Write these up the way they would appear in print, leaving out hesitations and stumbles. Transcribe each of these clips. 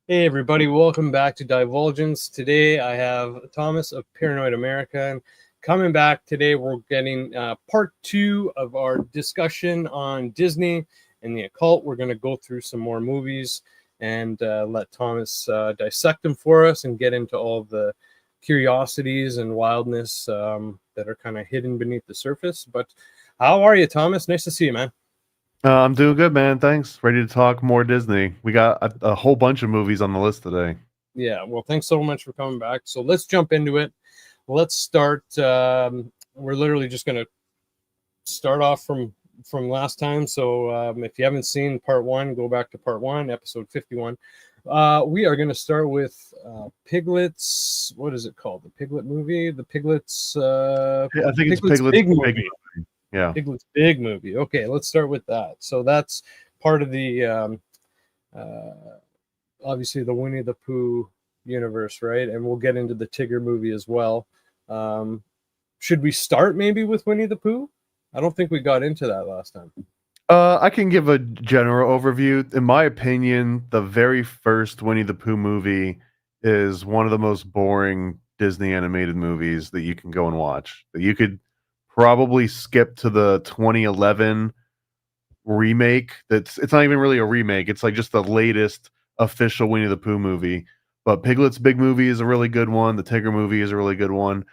Hey everybody, welcome back to Divulgence. Today I have Thomas of Paranoid America. And coming back today, we're getting part two of our discussion on Disney and the occult. We're going to go through some more movies and let Thomas dissect them for us and get into all the curiosities and wildness that are kind of hidden beneath the surface. But how are you, Thomas? Nice to see you, man. I'm doing good, man. Thanks. Ready to talk more Disney. We got a whole bunch of movies on the list today. Yeah, well, thanks so much for coming back. So let's jump into it. Let's start. We're literally just going to start off from last time. So if you haven't seen part one, go back to part one, episode 51. We are going to start with Piglet's. What is it called? The Piglet movie. The Piglet's. I think it's Piglet's Piglet's big big movie. movie. Yeah. Piglet's big movie. Okay, let's start with that. So that's part of the obviously the Winnie the Pooh universe, right? And we'll get into the Tigger movie as well. Should we start maybe with Winnie the Pooh? I don't think we got into that last time. I can give a general overview. In my opinion, the very first Winnie the Pooh movie is one of the most boring Disney animated movies that you can go and watch. That you could probably skip to the 2011 remake. It's not even really a remake. It's like just the latest official Winnie the Pooh movie. But Piglet's Big Movie is a really good one. The Tigger movie is a really good one.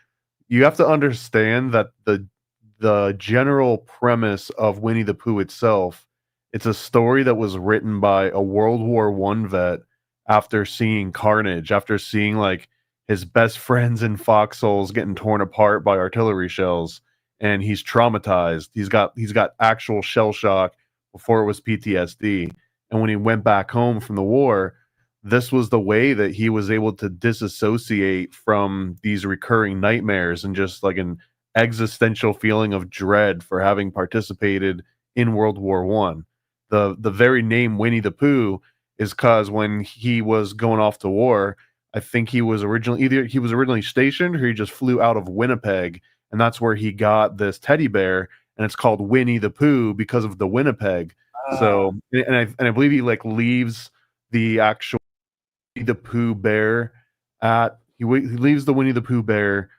You have to understand that the general premise of Winnie the Pooh itself, it's a story that was written by a World War One vet after seeing carnage, after seeing like his best friends in foxholes getting torn apart by artillery shells, and he's traumatized. He's got actual shell shock before it was PTSD. And when he went back home from the war, this was the way that he was able to disassociate from these recurring nightmares and just like an existential feeling of dread for having participated in World War One. The very name Winnie the Pooh is because when he was going off to war, I think he was originally stationed or he just flew out of Winnipeg, and that's where he got this teddy bear, and it's called Winnie the Pooh because of the Winnipeg. So, and I believe he like leaves the actual the Pooh bear he leaves the Winnie the Pooh bear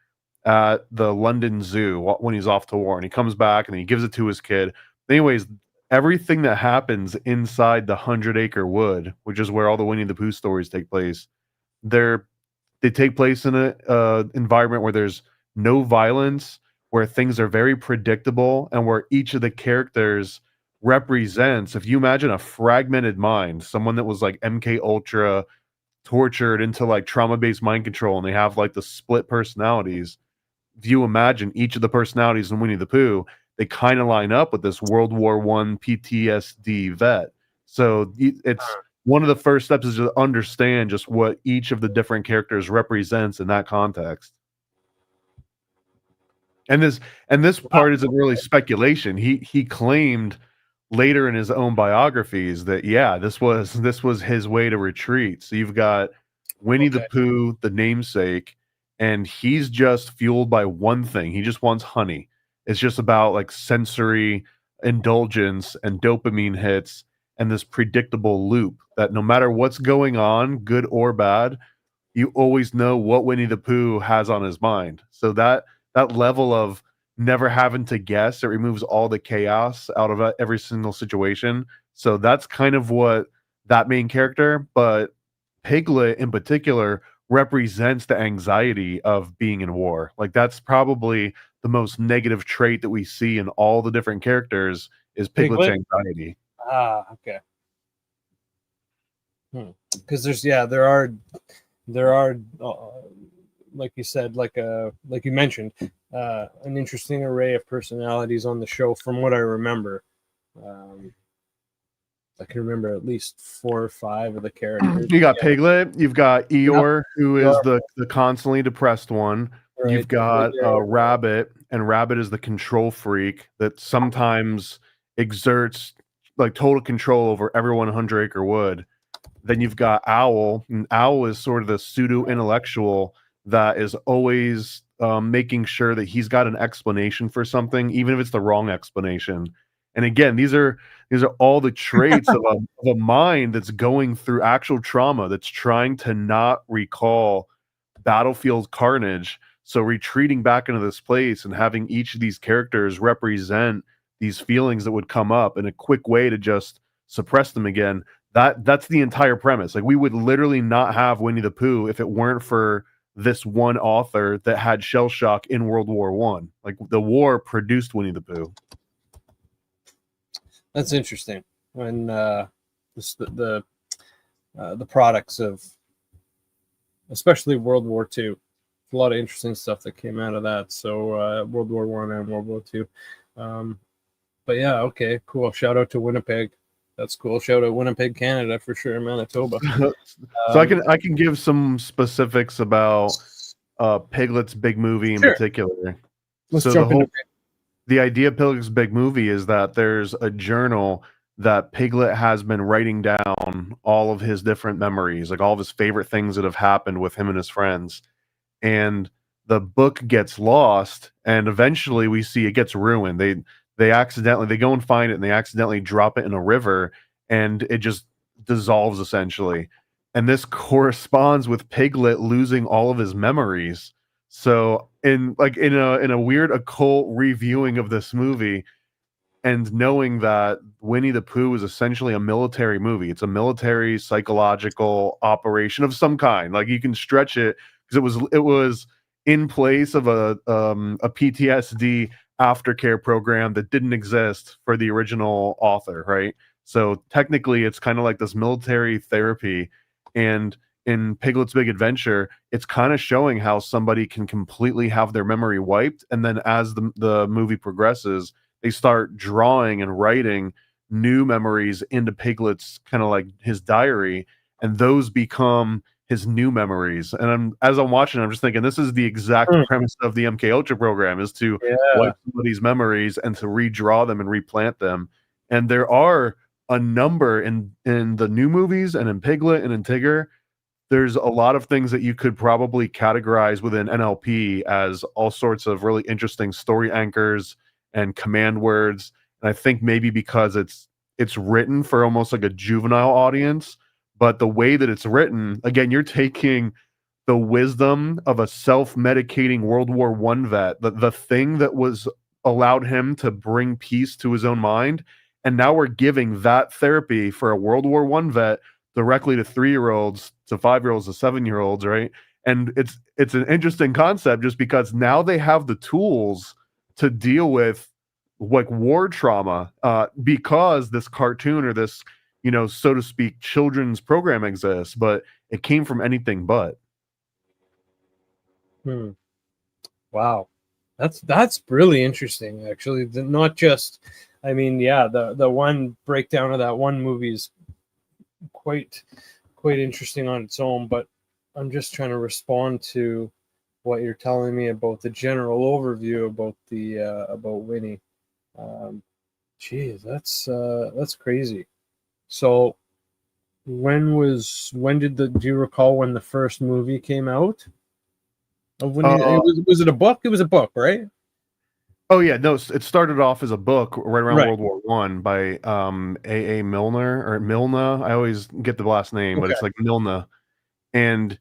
at the London Zoo when he's off to war, and he comes back and then he gives it to his kid. Anyways, everything that happens inside the 100 Acre Wood, which is where all the Winnie the Pooh stories take place, they're they take place in a environment where there's no violence, where things are very predictable, and where each of the characters represents. If you imagine a fragmented mind, someone that was like MK Ultra tortured into like trauma-based mind control, and they have like the split personalities. If you imagine each of the personalities in Winnie the Pooh, they kind of line up with this World War One PTSD vet. So it's one of the first steps is to understand just what each of the different characters represents in that context. And this part isn't really speculation. He claimed later in his own biographies that yeah, this was his way to retreat. So you've got Winnie the Okay. Pooh, the namesake, and he's just fueled by one thing. He just wants honey. It's just about like sensory indulgence and dopamine hits and this predictable loop that no matter what's going on, good or bad, you always know what Winnie the Pooh has on his mind. So that level of never having to guess, it removes all the chaos out of every single situation. So that's kind of what that main character, but Piglet in particular represents the anxiety of being in war. Like that's probably the most negative trait that we see in all the different characters is Piglet's Piglet. anxiety. Okay. Because there are like you said, like you mentioned, an interesting array of personalities on the show. From what I remember, um, I can remember at least 4 or 5 of the characters. You got Yeah. Piglet, you've got Yep. Eeyore, who is You're the constantly depressed one. right. You've got Tigger. Rabbit, and Rabbit is the control freak that sometimes exerts like total control over everyone in 100 Acre Wood. Then you've got Owl, and Owl is sort of the pseudo intellectual that is always making sure that he's got an explanation for something, even if it's the wrong explanation. And again, these are all the traits of a mind that's going through actual trauma, that's trying to not recall battlefield carnage. So retreating back into this place and having each of these characters represent these feelings that would come up in a quick way to just suppress them again. That's the entire premise. Like, we would literally not have Winnie the Pooh if it weren't for this one author that had shell shock in World War One. Like, the war produced Winnie the Pooh. That's interesting. When the products of especially World War II, a lot of interesting stuff that came out of that. So World War One and World War II. But yeah, okay, cool. Shout out to Winnipeg. That's cool. Shout out Winnipeg, Canada, for sure. Manitoba. So I can give some specifics about Piglet's big movie in particular. Let's jump into the idea of Piglet's big movie is that there's a journal that Piglet has been writing down all of his different memories, like all of his favorite things that have happened with him and his friends. And the book gets lost, and eventually we see it gets ruined. They go and find it, and they accidentally drop it in a river, and it just dissolves essentially. And this corresponds with Piglet losing all of his memories. So in a weird occult reviewing of this movie, and knowing that Winnie the Pooh is essentially a military movie, it's a military psychological operation of some kind. Like, you can stretch it because it was in place of a PTSD aftercare program that didn't exist for the original author, right? So technically, it's kind of like this military therapy. And in Piglet's Big Adventure, it's kind of showing how somebody can completely have their memory wiped, and then as the movie progresses, they start drawing and writing new memories into Piglet's kind of like his diary, and those become his new memories. And as I'm watching, I'm just thinking, this is the exact premise of the MK Ultra program, is to wipe somebody's memories and to redraw them and replant them. And there are a number in the new movies and in Piglet and in Tigger. There's a lot of things that you could probably categorize within NLP as all sorts of really interesting story anchors and command words. And I think maybe because it's written for almost like a juvenile audience, but the way that it's written, again, you're taking the wisdom of a self-medicating World War One vet, the thing that was allowed him to bring peace to his own mind, and now we're giving that therapy for a World War One vet directly to 3-year-olds, to 5-year-olds, to 7-year-olds, right? And it's an interesting concept just because now they have the tools to deal with like war trauma, because this cartoon or this, so to speak, children's program exists, but it came from anything but. Wow, that's really interesting, actually. Not just, I mean, yeah, the one breakdown of that one movie is quite interesting on its own, but I'm just trying to respond to what you're telling me about the general overview about the about Winnie. Geez, that's crazy. So do you recall when the first movie came out of Winnie? Was it a book? It was a book, right? Oh yeah, no, it started off as a book right around World War One by A. Milner or Milna. I always get the last name, but it's like Milna. And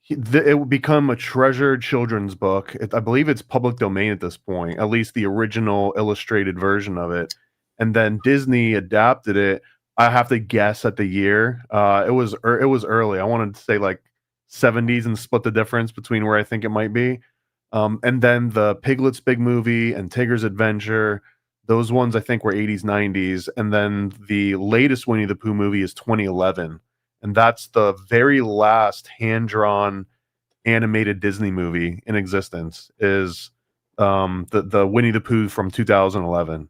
it would become a treasured children's book. I believe it's public domain at this point, at least the original illustrated version of it. And then Disney adapted it. I have to guess at the year. It was early. I wanted to say like 70s and split the difference between where I think it might be. And then the Piglet's Big Movie and Tigger's Adventure, those ones I think were 80s, 90s. And then the latest Winnie the Pooh movie is 2011. And that's the very last hand-drawn animated Disney movie in existence, is the Winnie the Pooh from 2011.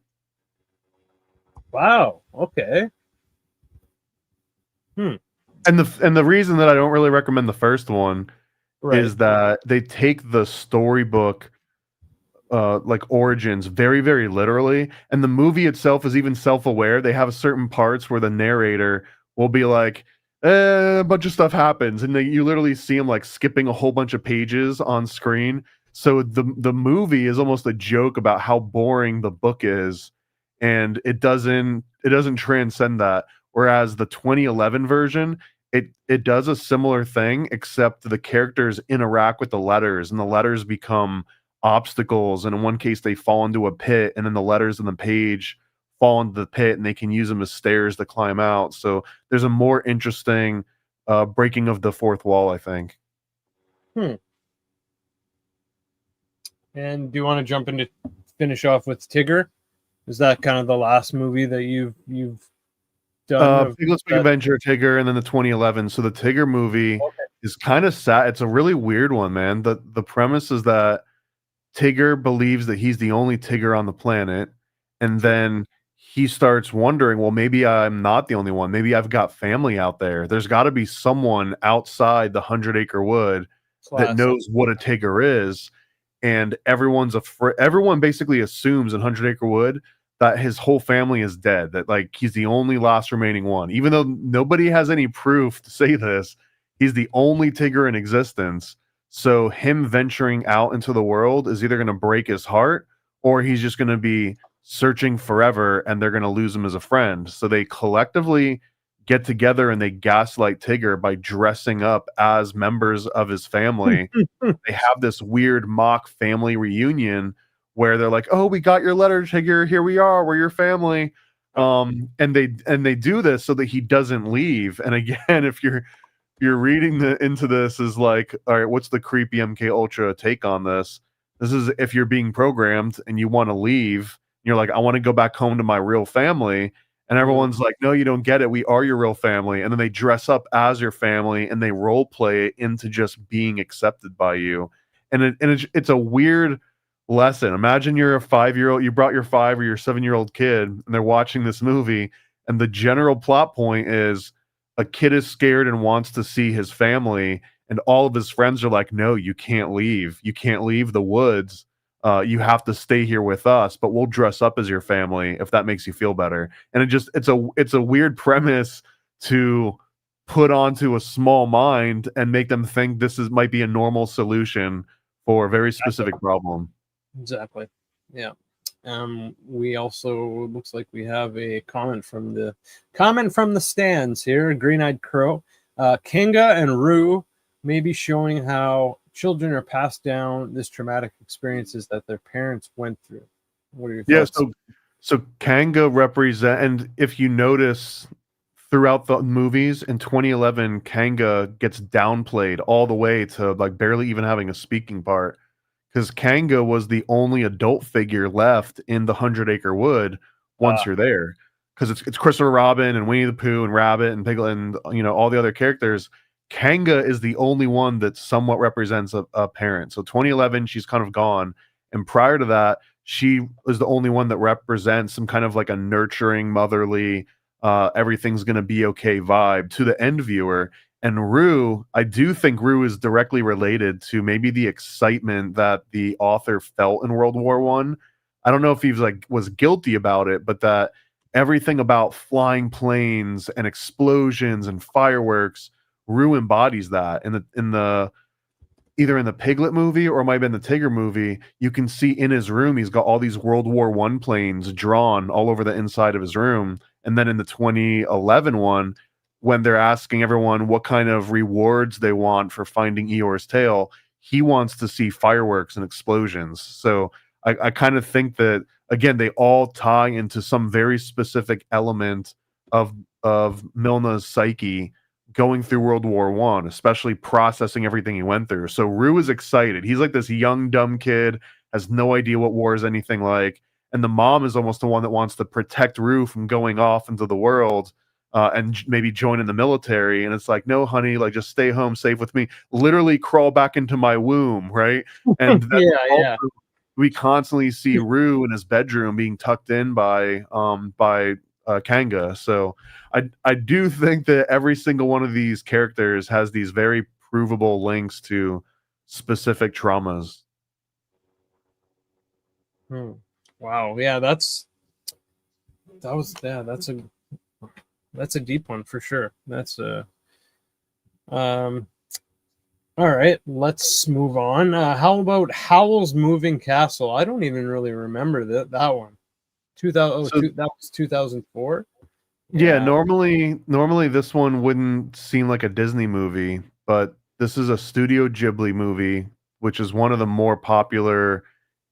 Wow. Okay. And the reason that I don't really recommend the first one is that they take the storybook like origins very, very literally, and the movie itself is even self-aware. They have certain parts where the narrator will be like, a bunch of stuff happens, and you literally see him like skipping a whole bunch of pages on screen. So the movie is almost a joke about how boring the book is, and it doesn't transcend that. Whereas the 2011 version, it does a similar thing, except the characters interact with the letters, and the letters become obstacles. And in one case, they fall into a pit, and then the letters in the page fall into the pit, and they can use them as stairs to climb out. So there's a more interesting breaking of the fourth wall, I think. And do you want to jump into finish off with Tigger? Is that kind of the last movie that you've done? Piglet's Big Adventure, Tigger, and then the 2011. So the Tigger movie is kind of sad. It's a really weird one, man. The premise is that Tigger believes that he's the only Tigger on the planet, and then he starts wondering, well, maybe I'm not the only one. Maybe I've got family out there. There's got to be someone outside the 100-acre wood that knows what a Tigger is. And everyone basically assumes in 100-acre wood that his whole family is dead, that like he's the only last remaining one. Even though nobody has any proof to say this, he's the only Tigger in existence. So him venturing out into the world is either going to break his heart, or he's just going to be searching forever and they're going to lose him as a friend. So they collectively get together and they gaslight Tigger by dressing up as members of his family. They have this weird mock family reunion where they're like, "Oh, we got your letter, Tigger. Here we are. We're your family." And they do this so that he doesn't leave. And again, if you're reading into this is like, all right, what's the creepy MK Ultra take on this? This is if you're being programmed and you want to leave, you're like, I want to go back home to my real family. And everyone's like, no, you don't get it. We are your real family. And then they dress up as your family and they role play it into just being accepted by you. And it's a weird lesson. Imagine you're a 5-year-old, you brought your 5 or your 7-year-old kid, and they're watching this movie, and the general plot point is a kid is scared and wants to see his family, and all of his friends are like, no, you can't leave. You can't leave the woods. You have to stay here with us, but we'll dress up as your family if that makes you feel better. And it's a weird premise to put onto a small mind and make them think this might be a normal solution for a very specific problem. Exactly. Yeah. We also looks like we have a comment from the stands here. Green-eyed Crow, Kinga and Rue may be showing how children are passed down this traumatic experiences that their parents went through. What are your thoughts? Yeah, so Kanga represent, and if you notice throughout the movies in 2011, Kanga gets downplayed all the way to like barely even having a speaking part, because Kanga was the only adult figure left in the 100-acre wood once you're there, because it's Christopher Robin and Winnie the Pooh and Rabbit and Piglet and all the other characters. Kanga is the only one that somewhat represents a parent. So 2011, she's kind of gone. And prior to that, she was the only one that represents some kind of like a nurturing, motherly, everything's going to be okay vibe to the end viewer. And Rue, I do think Rue is directly related to maybe the excitement that the author felt in World War I. I don't know if he was guilty about it, but that everything about flying planes and explosions and fireworks, Rue embodies that. Either in the Piglet movie or it might have been the Tigger movie, you can see in his room he's got all these World War I planes drawn all over the inside of his room. And then in the 2011 one, when they're asking everyone what kind of rewards they want for finding Eeyore's tail, he wants to see fireworks and explosions. So I kind of think that, again, they all tie into some very specific element of Milna's psyche going through World War I, especially processing everything he went through. So Rue is excited. He's like this young, dumb kid, has no idea what war is anything like. And the mom is almost the one that wants to protect Rue from going off into the world and maybe join in the military. And it's like, no, honey, like just stay home safe with me. Literally crawl back into my womb, right? And we constantly see Rue in his bedroom being tucked in by Kanga. So I do think that every single one of these characters has these very provable links to specific traumas. Wow. Yeah, that's a deep one for sure. That's all right, let's move on. How about Howl's Moving Castle? I don't even really remember that one So that was 2004. yeah, Yeah. normally this one wouldn't seem like a Disney movie, but this is a Studio Ghibli movie, which is one of the more popular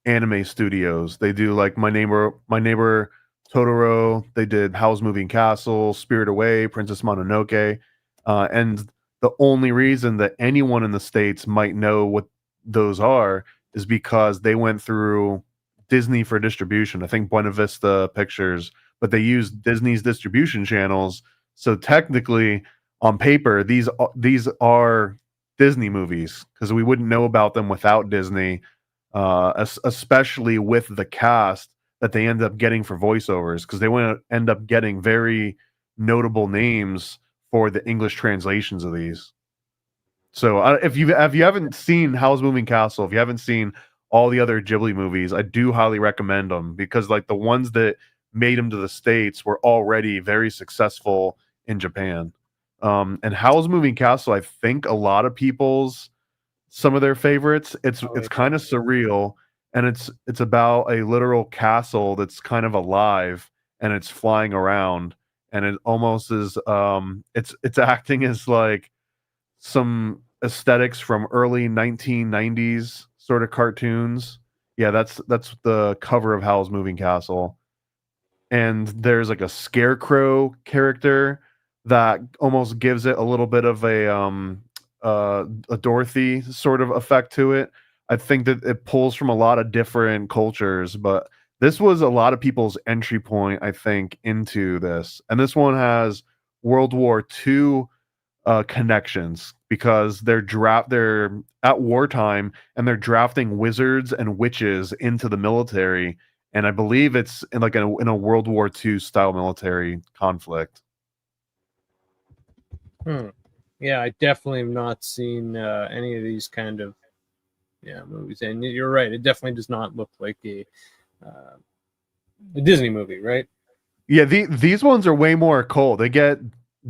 anime studios. They do like My Neighbor Totoro. They did Howl's Moving Castle, Spirit Away, Princess Mononoke, and the only reason that anyone in the States might know what those are is because they went through Disney for distribution. I think Buena Vista Pictures, but they used Disney's distribution channels. So technically, on paper, these are Disney movies because we wouldn't know about them without Disney, especially with the cast that they end up getting for voiceovers, because they want to end up getting very notable names for the English translations of these. So if you haven't seen Howl's Moving Castle, if you haven't seen all the other Ghibli movies, I do highly recommend them because like the ones that made them to the States were already very successful in Japan. And Howl's Moving Castle, I think a lot of people's some of their favorites. It's Oh, it's kind of surreal, and it's about a literal castle that's kind of alive and it's flying around, and it almost is it's acting as like some aesthetics from early 1990s sort of cartoons. Yeah, that's the cover of Howl's Moving Castle. And there's like a scarecrow character that almost gives it a little bit of a Dorothy sort of effect to it. I think that it pulls from a lot of different cultures, but this was a lot of people's entry point, I think, into this. And this one has World War II connections because they're at wartime and they're drafting wizards and witches into the military, and I believe it's in like in a World War II style military conflict. hmm. Yeah, I definitely have not seen any of these kind of movies, and you're right. It definitely does not look like uh, a Disney movie, right? Yeah, these ones are way more occult. They get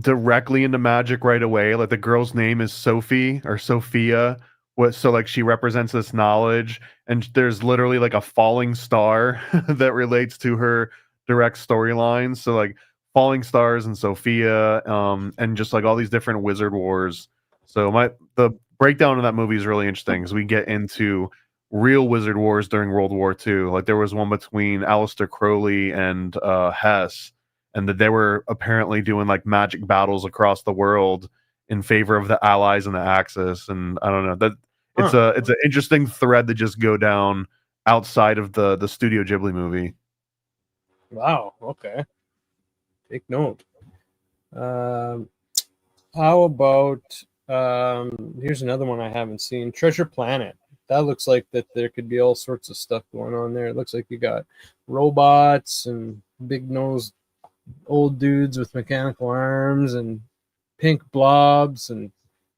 directly into magic right away. Like the girl's name is Sophie or Sophia. What so like she represents this knowledge, and there's literally like a falling star that relates to her direct storylines. So like falling stars and Sophia, and just like all these different wizard wars. So the breakdown of that movie is really interesting because we get into real wizard wars during World War II. Like there was one between Aleister Crowley and Hess, and that they were apparently doing like magic battles across the world in favor of the Allies and the Axis. And I don't know that Huh. it's an interesting thread to just go down outside of the Studio Ghibli movie. Wow. Okay. Take note. Um, how about here's another one I haven't seen. Treasure Planet. That looks like that there could be all sorts of stuff going on there. It looks like you got robots and big nosed old dudes with mechanical arms and pink blobs and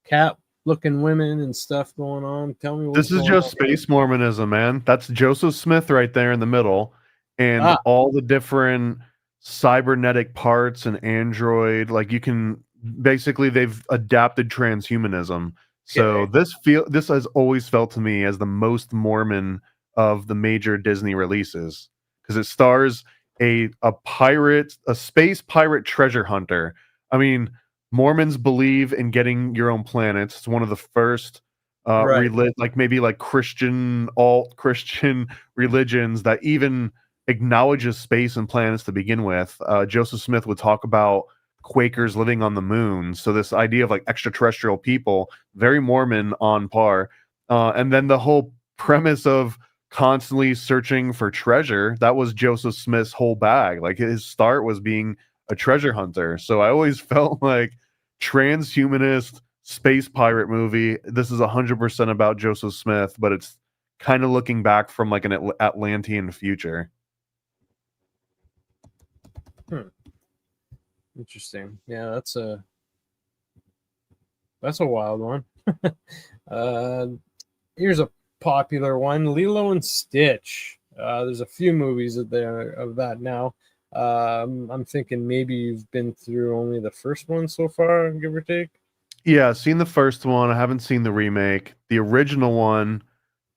cat looking women and stuff going on. Tell me what's This is going just on here. space Mormonism, man. That's Joseph Smith right there in the middle, and Ah, all the different cybernetic parts and android. Like you can basically they've adapted transhumanism. So okay. this has always felt to me as the most Mormon of the major Disney releases because it stars a space pirate treasure hunter. I mean, Mormons believe in getting your own planets. It's one of the first Right. like maybe like alt Christian religions that even acknowledges space and planets to begin with. Joseph Smith would talk about Quakers living on the moon. So this idea of like extraterrestrial people, very Mormon on par. And then the whole premise of constantly searching for treasure, that was Joseph Smith's whole bag. Like his start was being a treasure hunter. So I always felt like transhumanist space pirate movie. This is 100% about Joseph Smith, but it's kind of looking back from like an Atlantean future. Hmm. Interesting. Yeah, that's a wild one. uh, here's a popular one: Lilo and Stitch. There's a few movies of that now. I'm thinking maybe you've been through only the first one so far, give or take. Yeah, I've seen the first one. I haven't seen the remake. The original one,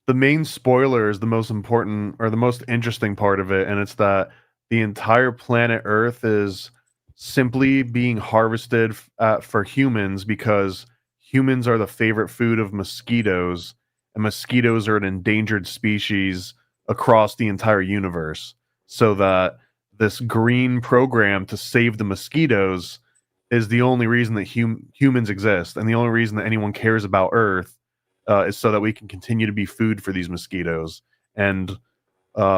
the main spoiler is the most important or the most interesting part of it, and it's that the entire planet Earth is simply being harvested for humans because humans are the favorite food of mosquitoes, and mosquitoes are an endangered species across the entire universe. So that this green program to save the mosquitoes is the only reason that humans exist, and the only reason that anyone cares about Earth is so that we can continue to be food for these mosquitoes. And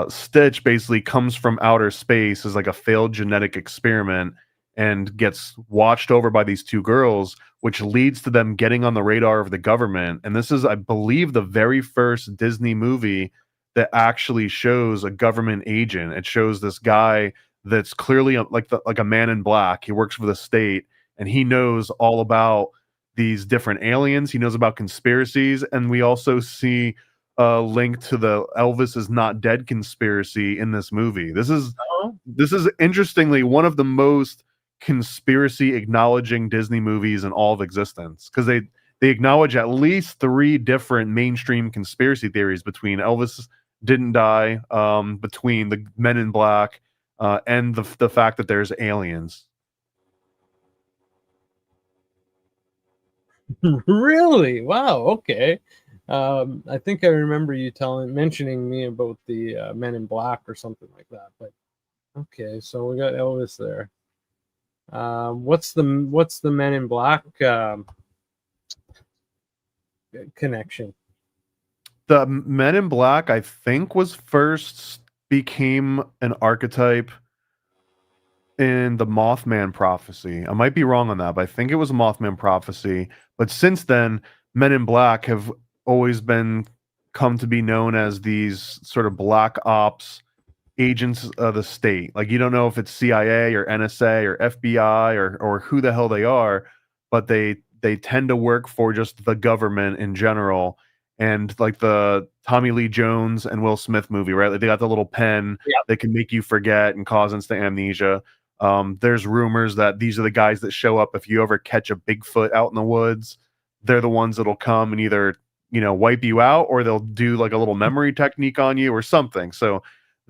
Stitch basically comes from outer space as like a failed genetic experiment and gets watched over by these two girls, which leads to them getting on the radar of the government. And this is, I believe, the very first Disney movie that actually shows a government agent. It shows this guy that's clearly like a man in black. He works for the state, and he knows all about these different aliens. He knows about conspiracies, and we also see link to the Elvis is not dead conspiracy in this movie. This is interestingly one of the most conspiracy acknowledging Disney movies in all of existence, because they acknowledge at least 3 different mainstream conspiracy theories between Elvis didn't die, between the Men in Black, and the fact that there's aliens. Really? Wow. Okay. I think I remember you mentioning me about the Men in Black or something like that. But okay, so we got Elvis there. What's the Men in Black connection? The Men in Black, I think, was first became an archetype in the Mothman prophecy. I might be wrong on that, but I think it was a Mothman prophecy. But since then, Men in Black have always come to be known as these sort of black ops agents of the state. Like, you don't know if it's CIA or NSA or FBI or who the hell they are, but they tend to work for just the government in general. And like the Tommy Lee Jones and Will Smith movie, right? Like, they got the little pen that can make you forget and cause instant amnesia. There's rumors that these are the guys that show up if you ever catch a Bigfoot out in the woods. They're the ones that'll come and either, wipe you out, or they'll do like a little memory technique on you or something. So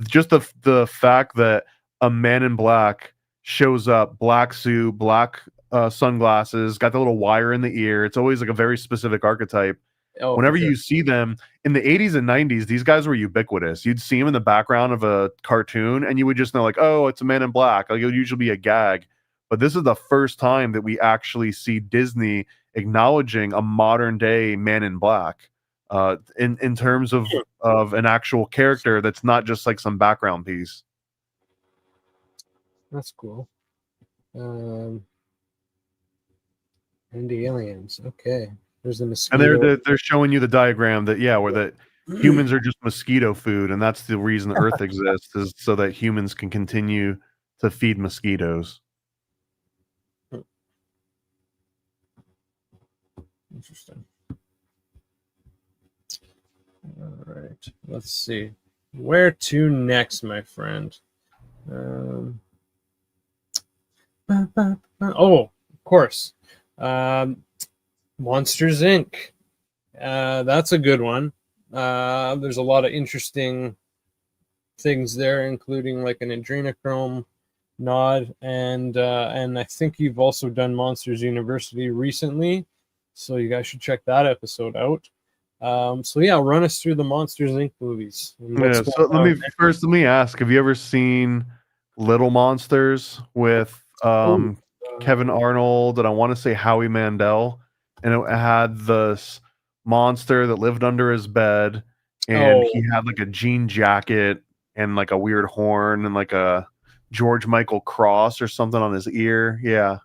just the fact that a Man in Black shows up, black suit, black sunglasses, got the little wire in the ear. It's always like a very specific archetype. Oh, Whenever for sure. you see them in the 80s and 90s, these guys were ubiquitous. You'd see them in the background of a cartoon and you would just know, like, oh, it's a Man in Black. Like, it would usually be a gag. But this is the first time that we actually see Disney acknowledging a modern day Man in Black, in terms of an actual character that's not just like some background piece. That's cool. And the aliens. Okay. There's the mosquito. And they're showing you the diagram that, where the humans are just mosquito food, and that's the reason Earth exists, is so that humans can continue to feed mosquitoes. Interesting. All right. Let's see. Where to next, my friend? Of course. Monsters Inc. That's a good one. There's a lot of interesting things there, including like an adrenochrome nod, and I think you've also done Monsters University recently, so you guys should check that episode out. So yeah, run us through the Monsters Inc. movies. Yeah, so let me ask, have you ever seen Little Monsters with Kevin Arnold and I want to say Howie Mandel? And it had this monster that lived under his bed, and he had like a jean jacket and like a weird horn and like a George Michael cross or something on his ear. Yeah.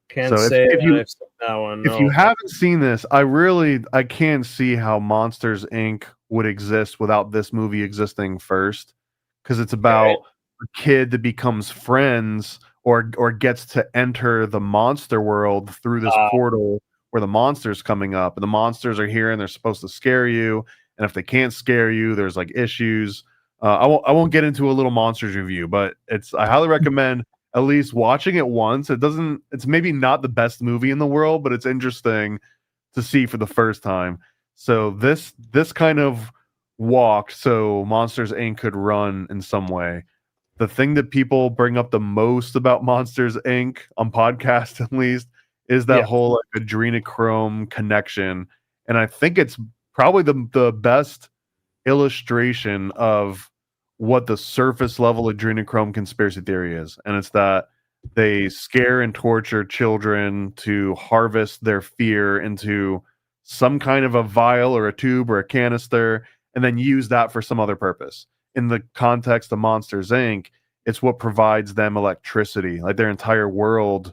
Can't say if you, I've seen that one. If you haven't seen this, I can't see how Monsters Inc. would exist without this movie existing first, because it's about a kid that becomes friends or gets to enter the monster world through this portal where the monster's coming up, and the monsters are here and they're supposed to scare you. And if they can't scare you, there's like issues. I won't get into a Little Monsters review, but I highly recommend at least watching it once. It's maybe not the best movie in the world, but it's interesting to see for the first time. So this kind of walked so Monsters Inc. could run in some way. the thing that people bring up the most about Monsters Inc. on podcasts at least is that Yeah. whole like adrenochrome connection. And I think it's probably the best illustration of what the surface level adrenochrome conspiracy theory is. And it's that they scare and torture children to harvest their fear into some kind of a vial or a tube or a canister and then use that for some other purpose. In the context of Monsters Inc., it's what provides them electricity. Like their entire world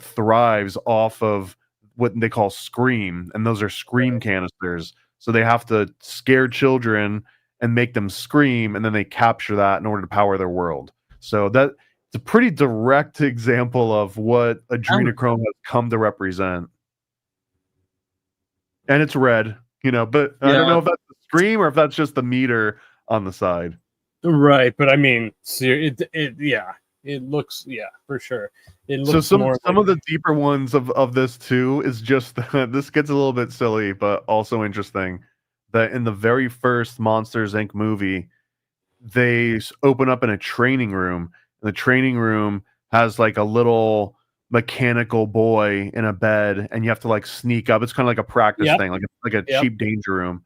thrives off of what they call scream, and those are scream canisters. So they have to scare children and make them scream, and then they capture that in order to power their world. So that it's a pretty direct example of what adrenochrome has come to represent. And it's red, but I don't know if that's the scream or if that's just the meter on the side. Right, but I mean, it looks, for sure. It looks so some of the deeper ones of this too is just this gets a little bit silly, but also interesting. That in the very first Monsters Inc. movie, they open up in a training room. And the training room has like a little mechanical boy in a bed, and you have to like sneak up. It's kind of like a practice thing, like a cheap danger room.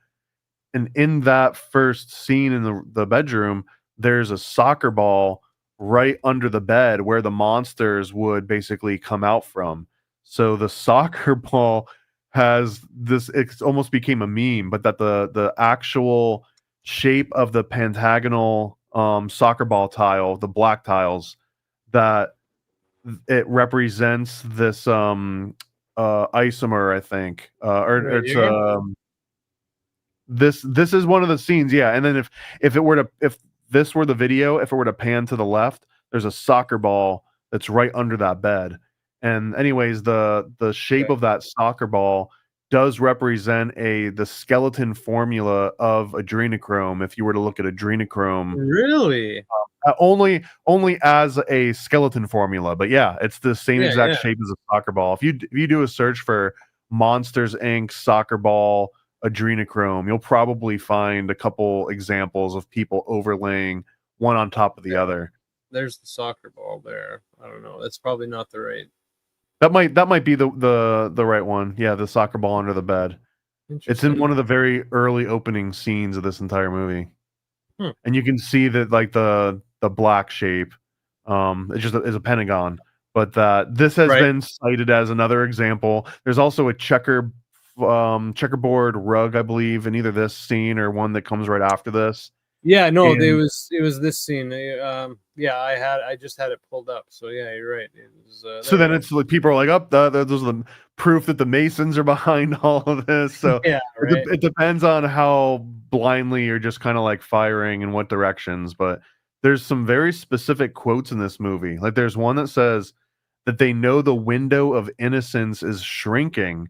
And in that first scene in the bedroom, there's a soccer ball right under the bed where the monsters would basically come out from. So the soccer ball has this, it almost became a meme, but that the actual shape of the pentagonal soccer ball tile, the black tiles, that it represents this isomer, I think, or it's this is one of the scenes, yeah. And then if this were the video, if it were to pan to the left, there's a soccer ball that's right under that bed. And anyways, the shape of that soccer ball does represent the skeleton formula of adrenochrome. If you were to look at adrenochrome, really only as a skeleton formula, but yeah, it's the same exact shape as a soccer ball. If you do a search for Monsters Inc. soccer ball adrenochrome, you'll probably find a couple examples of people overlaying one on top of the other. There's the soccer ball there. I don't know. That's probably not the right. That might be the right one. Yeah, the soccer ball under the bed. It's in one of the very early opening scenes of this entire movie. And you can see that like the black shape it's just is a pentagon, but this has been cited as another example. There's also a checkerboard rug, I believe, in either this scene or one that comes right after this. Yeah, no, it was this scene. I just had it pulled up. So yeah, you're right. It was, so then it's like people are like, "Up, those are the proof that the Masons are behind all of this." So it depends on how blindly you're just kind of like firing in what directions. But there's some very specific quotes in this movie. Like there's one that says that they know the window of innocence is shrinking,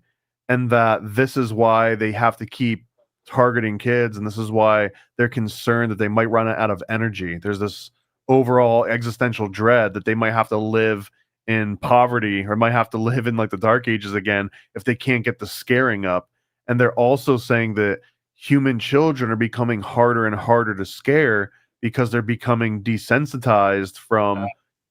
and that this is why they have to keep targeting kids, and this is why they're concerned that they might run out of energy. There's this overall existential dread that they might have to live in poverty or might have to live in like the dark ages again if they can't get the scaring up. And they're also saying that human children are becoming harder and harder to scare because they're becoming desensitized from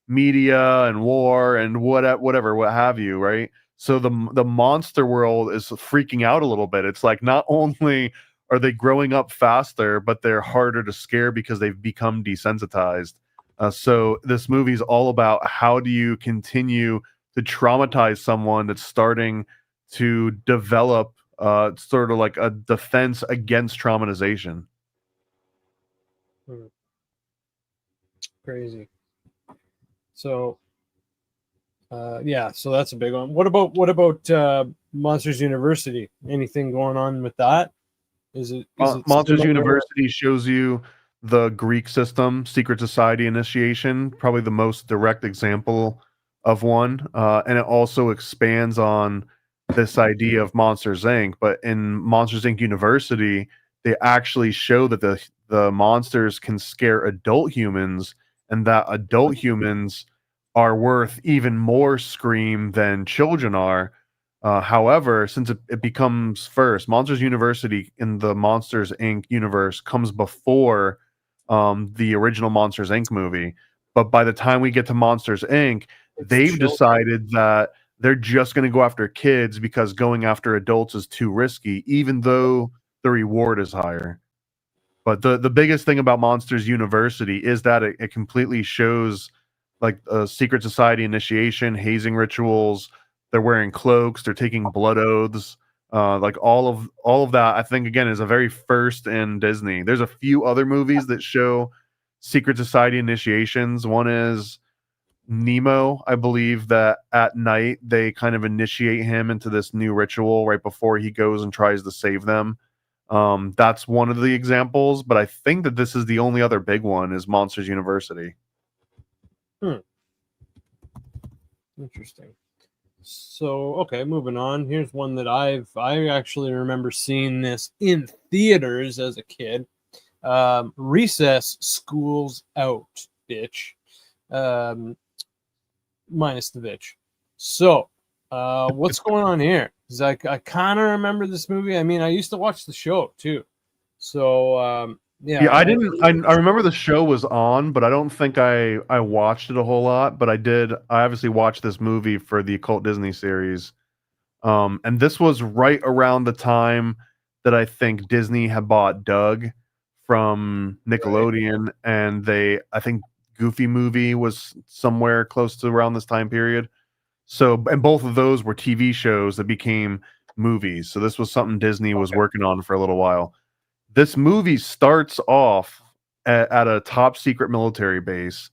media and war and what have you, right? So the monster world is freaking out a little bit. It's like not only are they growing up faster, but they're harder to scare because they've become desensitized. So this movie is all about how do you continue to traumatize someone that's starting to develop sort of like a defense against traumatization. Crazy. So so that's a big one. What about Monsters University? Anything going on with that? Is it Monsters University shows you the Greek system, secret society initiation, probably the most direct example of one. And it also expands on this idea of Monsters Inc. But in Monsters Inc. University, they actually show that the monsters can scare adult humans, and that adult humans are worth even more scream than children are. However, since it becomes first, Monsters University in the Monsters Inc. universe comes before the original Monsters Inc. movie. But by the time we get to Monsters Inc., It's they've children. decided that they're just going to go after kids because going after adults is too risky, even though the reward is higher. But the biggest thing about Monsters University is that it completely shows like a secret society initiation, hazing rituals. They're wearing cloaks. They're taking blood oaths. Like all of that, I think again is a very first in Disney. There's a few other movies that show secret society initiations. One is Nemo, I believe that at night they kind of initiate him into this new ritual right before he goes and tries to save them. That's one of the examples, but I think that this is the only other big one is Monsters University. Interesting. So, okay, moving on. Here's one that I actually remember seeing this in theaters as a kid. Recess, School's Out, bitch. Minus the bitch. So, what's going on here? Because I kind of remember this movie. I mean, I used to watch the show too. So, Yeah, I didn't. I remember the show was on, but I don't think I watched it a whole lot. But I did. I obviously watched this movie for the Occult Disney series. And this was right around the time that I think Disney had bought Doug from Nickelodeon, and I think Goofy Movie was somewhere close to around this time period. So, and both of those were TV shows that became movies. So this was something Disney was working on for a little while. This movie starts off at a top secret military base.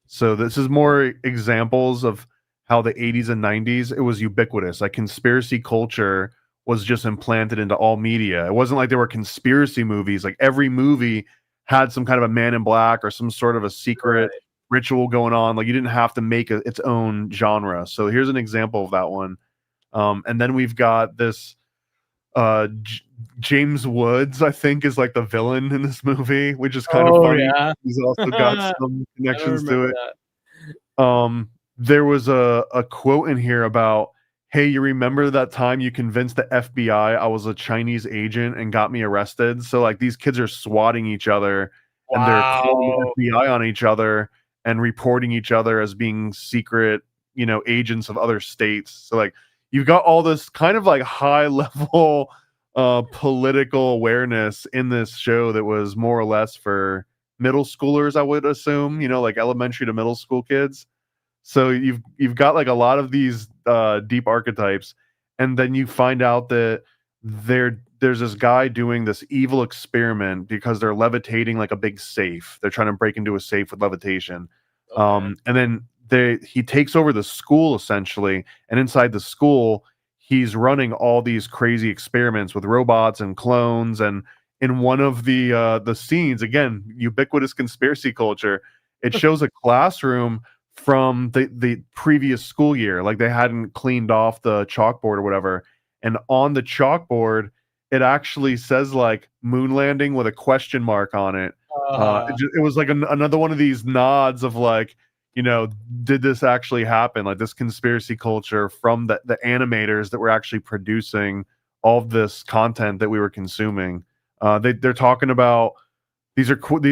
So this is more examples of how the 80s and 90s, it was ubiquitous. Like conspiracy culture was just implanted into all media. It wasn't like there were conspiracy movies. Like every movie had some kind of a man in black or some sort of a secret ritual going on. Like you didn't have to make its own genre. So here's an example of that one. And then we've got this James Woods, I think, is like the villain in this movie, which is kind of funny. Yeah. He's also got some connections to it. That. There was a quote in here about, hey, you remember that time you convinced the FBI I was a Chinese agent and got me arrested? So like these kids are swatting each other and they're calling the FBI on each other and reporting each other as being secret, agents of other states. So like you've got all this kind of like high level political awareness in this show that was more or less for middle schoolers, I would assume, like elementary to middle school kids. So you've got like a lot of these deep archetypes, and then you find out that there's this guy doing this evil experiment because they're levitating like a big safe. They're trying to break into a safe with levitation. And then he takes over the school essentially, and inside the school he's running all these crazy experiments with robots and clones. And in one of the scenes, again, ubiquitous conspiracy culture, it shows a classroom from the previous school year. Like they hadn't cleaned off the chalkboard or whatever, and on the chalkboard it actually says like moon landing with a question mark on it. It was like another one of these nods of like, did this actually happen? Like this conspiracy culture from the animators that were actually producing all of this content that we were consuming. They're talking about, these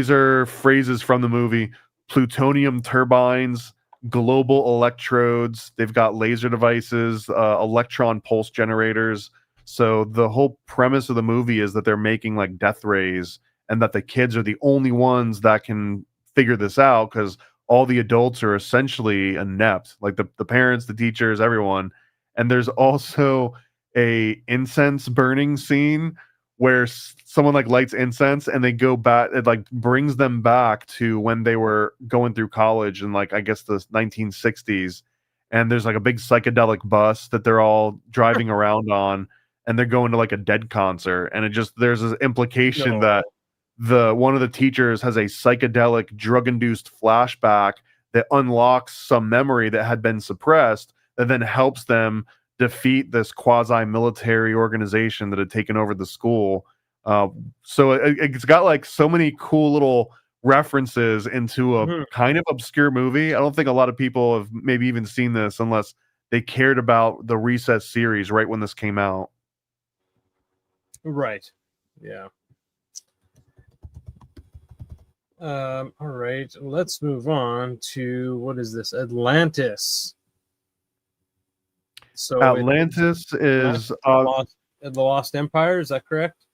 are phrases from the movie: plutonium turbines, global electrodes. They've got laser devices, electron pulse generators. So the whole premise of the movie is that they're making like death rays, and that the kids are the only ones that can figure this out because all the adults are essentially inept, like the parents, the teachers, everyone. And there's also a incense burning scene where someone like lights incense and they go back, it like brings them back to when they were going through college in like, I guess the 1960s. And there's like a big psychedelic bus that they're all driving around on, and they're going to like a Dead concert. And there's this implication that one of the teachers has a psychedelic drug-induced flashback that unlocks some memory that had been suppressed, that then helps them defeat this quasi-military organization that had taken over the school. So it's got like so many cool little references into a kind of obscure movie. I don't think a lot of people have maybe even seen this unless they cared about the Recess series right when this came out. Right. Yeah. All right, let's move on to what is this? Atlantis. So it's Atlantis is Atlantis, the Lost Empire. Is that correct?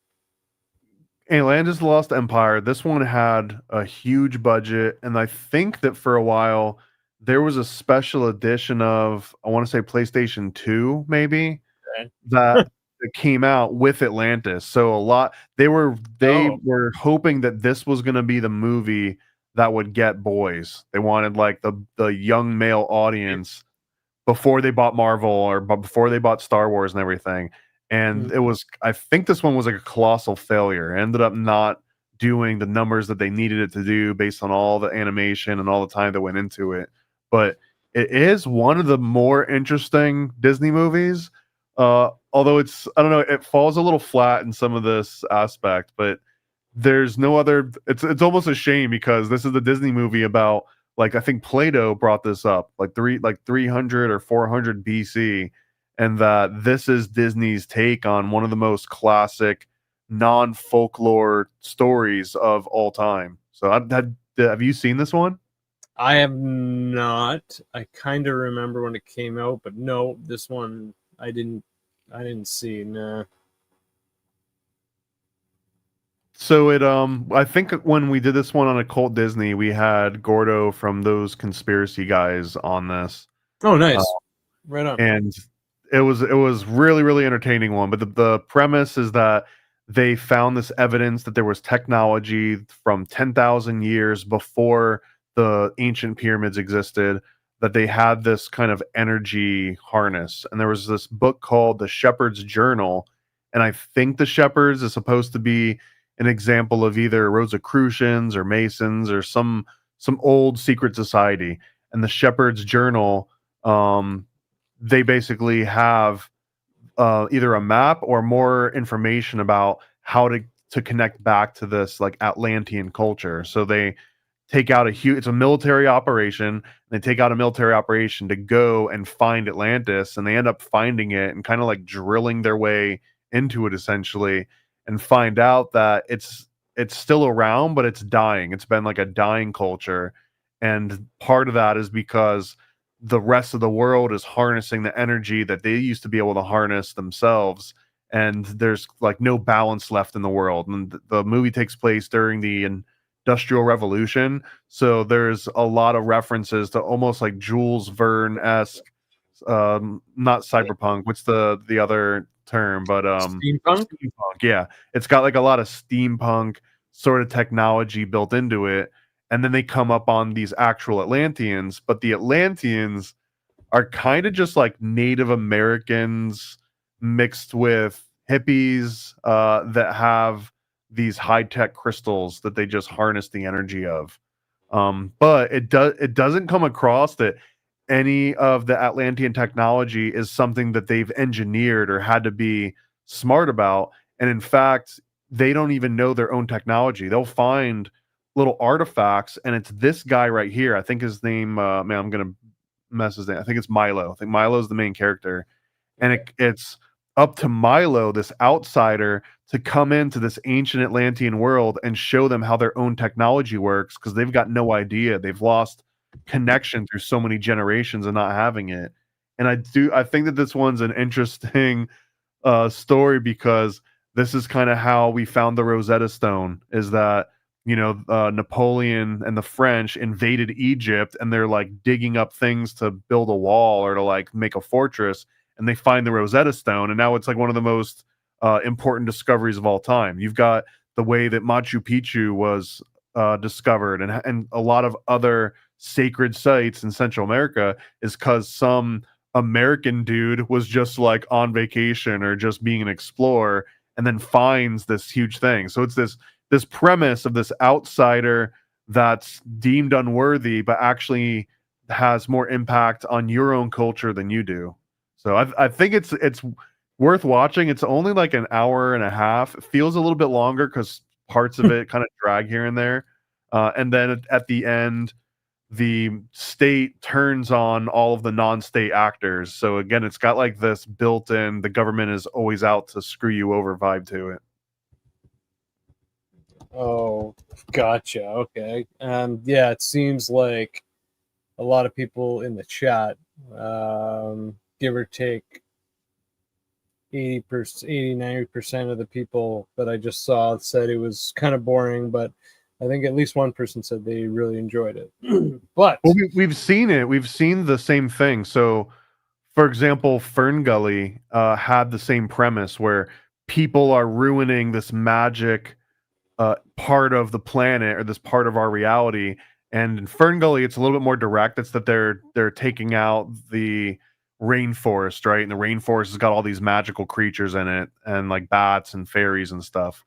Atlantis the Lost Empire. This one had a huge budget, and I think that for a while there was a special edition of, I want to say PlayStation 2, maybe, Okay. that came out with Atlantis. So a lot they Oh, were hoping that this was going to be the movie that would get boys. They wanted like the young male audience before they bought Marvel or before they bought Star Wars and everything. And it was, I think this one was like a colossal failure. It ended up not doing the numbers that they needed it to do based on all the animation and all the time that went into it. But it is one of the more interesting Disney movies. Although I don't know, it falls a little flat in some of this aspect, but there's no other. It's almost a shame because this is the Disney movie about, like, I think Plato brought this up like 300 or 400 BC, and that this is Disney's take on one of the most classic non-folklore stories of all time. So have you seen this one? I have not. I kind of remember when it came out, but no, this one I didn't. I didn't see. Nah. So I think when we did this one on Occult Disney, we had Gordo from those conspiracy guys on this. Oh, Uh, nice. Right on. and it was really really entertaining one. But the premise is that they found this evidence that there was technology from 10,000 years before the ancient pyramids existed, that they had this kind of energy harness, and there was this book called the Shepherd's Journal, and I think the Shepherds is supposed to be an example of either Rosicrucians or Masons or some old secret society. And the Shepherd's Journal, um, they basically have either a map or more information about how to connect back to this like Atlantean culture. So they take out a huge, it's a military operation, and they take out a military operation to go and find Atlantis, and they end up finding it and kind of like drilling their way into it essentially, and find out that it's still around, but it's dying. It's been like a dying culture, and part of that is because the rest of the world is harnessing the energy that they used to be able to harness themselves, and there's like no balance left in the world. And the movie takes place during the Industrial Revolution, so there's a lot of references to almost like Jules Verne-esque, not cyberpunk, what's the other term, but Steampunk. steampunk. Yeah, it's got like a lot of steampunk sort of technology built into it. And then they come up on these actual Atlanteans, but the Atlanteans are kind of just like Native Americans mixed with hippies that have these high-tech crystals that they just harness the energy of. But it doesn't come across that any of the Atlantean technology is something that they've engineered or had to be smart about. And in fact, they don't even know their own technology. They'll find little artifacts, and it's this guy right here. I think his name, man, I'm gonna mess his name. I think it's Milo. I think Milo's the main character, and it's up to Milo, this outsider, to come into this ancient Atlantean world and show them how their own technology works, because they've got no idea. They've lost connection through so many generations and not having it. And I think that this one's an interesting story, because this is kind of how we found the Rosetta Stone. Is that, Napoleon and the French invaded Egypt, and they're like digging up things to build a wall or to like make a fortress, and they find the Rosetta Stone, and now it's like one of the most important discoveries of all time. You've got the way that Machu Picchu was discovered, and a lot of other sacred sites in Central America is because some American dude was just like on vacation or just being an explorer, and then finds this huge thing. So it's this premise of this outsider that's deemed unworthy, but actually has more impact on your own culture than you do. So I think it's worth watching. It's only like an hour and a half. It feels a little bit longer because parts of it kind of drag here and there. And then at the end, the state turns on all of the non-state actors. So again, it's got like this built-in, the government is always out to screw you over vibe to it. Oh, gotcha. Okay. Yeah, it seems like a lot of people in the chat, give or take 80%, 90% of the people that I just saw said it was kind of boring, but I think at least one person said they really enjoyed it. But Well, we've seen it. We've seen the same thing. So, for example, Fern Gully had the same premise where people are ruining this magic part of the planet or this part of our reality. And in Fern Gully, it's a little bit more direct. It's that they're taking out the rainforest, right? And the rainforest has got all these magical creatures in it, and like bats and fairies and stuff.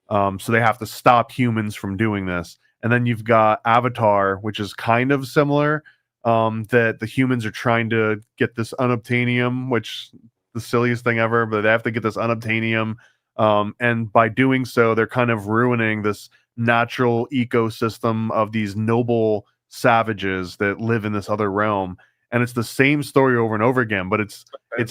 So they have to stop humans from doing this. And then you've got Avatar, which is kind of similar. That the humans are trying to get this unobtainium, which the silliest thing ever, but they have to get this unobtainium, and by doing so, they're kind of ruining this natural ecosystem of these noble savages that live in this other realm. And it's the same story over and over again, but it's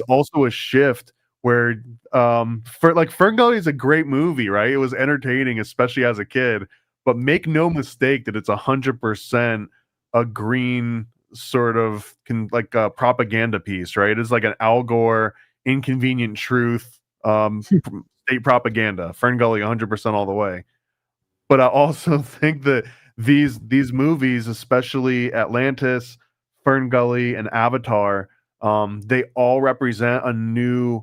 also a shift where for like Fern Gully is a great movie, right? It was entertaining, especially as a kid. But make no mistake that it's 100% a green sort of like a propaganda piece, right? It's like an Al Gore inconvenient truth state propaganda. Fern Gully 100% all the way. But I also think that these movies, especially Atlantis, Fern Gully, and Avatar, they all represent a new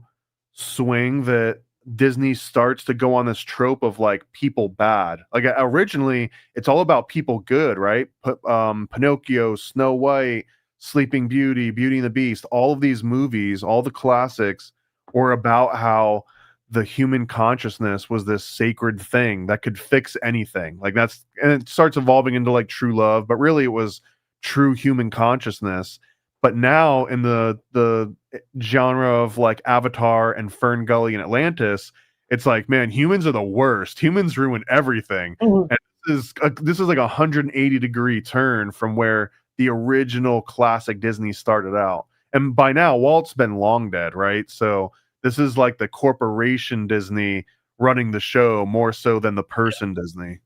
swing that Disney starts to go on this trope of like people bad. Like originally, it's all about people good, right? Pinocchio, Snow White, Sleeping Beauty, Beauty and the Beast. All of these movies, all the classics, were about how the human consciousness was this sacred thing that could fix anything. Like and it starts evolving into like true love, but really it was true human consciousness. But now in the genre of like Avatar and Fern Gully and Atlantis, it's like, man, humans are the worst. Humans ruin everything. Mhm. And this is like a 180-degree turn from where the original classic Disney started out. And by now, Walt's been long dead, right? So this is like the corporation Disney running the show more so than the person Disney.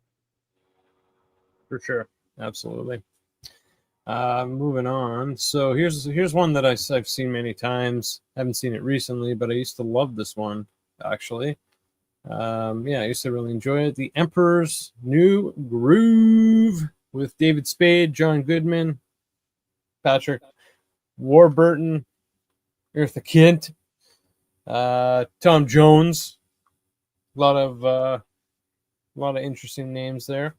for sure, absolutely. Moving on. So here's one that I've seen many times. I haven't seen it recently, but I used to love this one actually. Yeah, I used to really enjoy it. The Emperor's New Groove with David Spade, John Goodman, Patrick Warburton, Eartha Kitt, Tom Jones. A lot of interesting names there.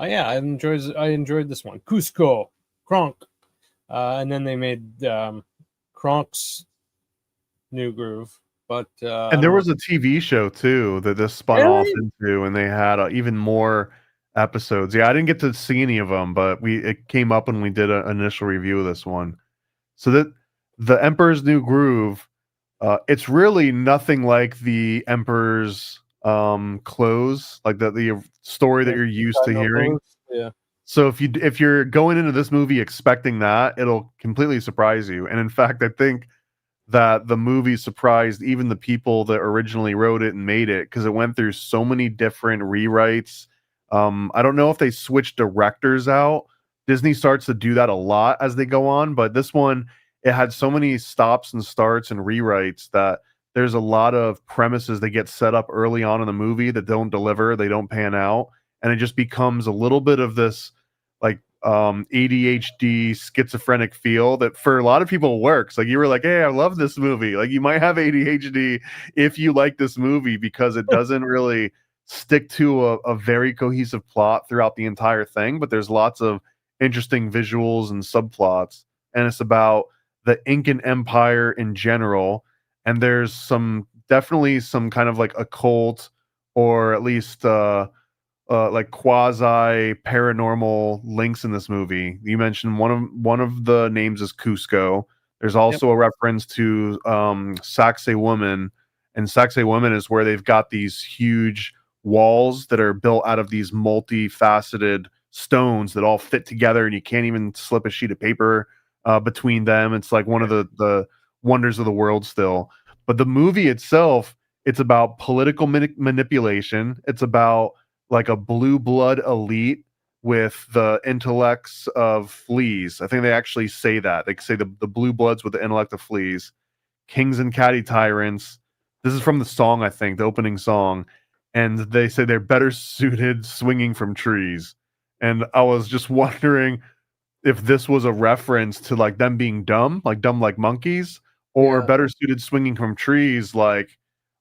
Yeah, I enjoyed this one. Cusco, Kronk, and then they made Kronk's New Groove. But And there was a TV show too that this spun off into, and they had even more episodes. Yeah, I didn't get to see any of them, but it came up when we did an initial review of this one. So that the Emperor's New Groove, it's really nothing like the Emperor's Clothes, like the story that you're used to hearing. Yeah. So if you're going into this movie expecting that, it'll completely surprise you. And in fact, I think that the movie surprised even the people that originally wrote it and made it, because it went through so many different rewrites. I don't know if they switched directors out. Disney starts to do that a lot as they go on, but this one, it had so many stops and starts and rewrites that there's a lot of premises that get set up early on in the movie that don't deliver, they don't pan out, and it just becomes a little bit of this like ADHD schizophrenic feel that for a lot of people works. Like you were like, hey, I love this movie. Like you might have ADHD if you like this movie because it doesn't really stick to a very cohesive plot throughout the entire thing, but there's lots of interesting visuals and subplots, and it's about the Incan Empire in general, and there's definitely some kind of like occult or at least like quasi paranormal links in this movie. You mentioned one of the names is Cusco. There's also a reference to Saxe Woman, and Saxe Woman is where they've got these huge walls that are built out of these multifaceted stones that all fit together, and you can't even slip a sheet of paper between them. It's like one of the wonders of the world still. But the movie itself It's about political manipulation. It's about like a blue blood elite with the intellects of fleas. I think they actually say that. They say the blue bloods with the intellect of fleas, kings and catty tyrants. This is from the song, I think, the opening song. And they say they're better suited swinging from trees. And I was just wondering if this was a reference to like them being dumb like monkeys, or Yeah. better suited swinging from trees, like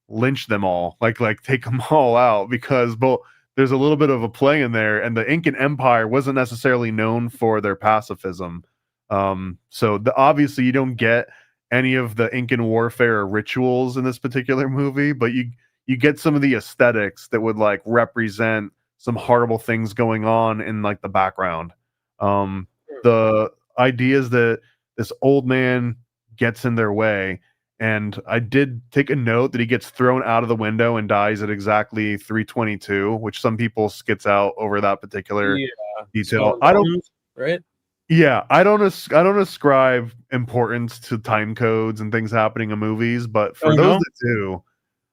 lynch them all, like take them all out, because both there's a little bit of a play in there, and the Incan Empire wasn't necessarily known for their pacifism. So obviously you don't get any of the Incan warfare or rituals in this particular movie, but you get some of the aesthetics that would like represent some horrible things going on in like the background. The ideas that this old man gets in their way. And I did take a note that he gets thrown out of the window and dies at exactly 3:22, which some people skits out over that particular Yeah. detail. Skull and bones, right? Yeah, I don't ascribe importance to time codes and things happening in movies, but for Oh, those no? that do,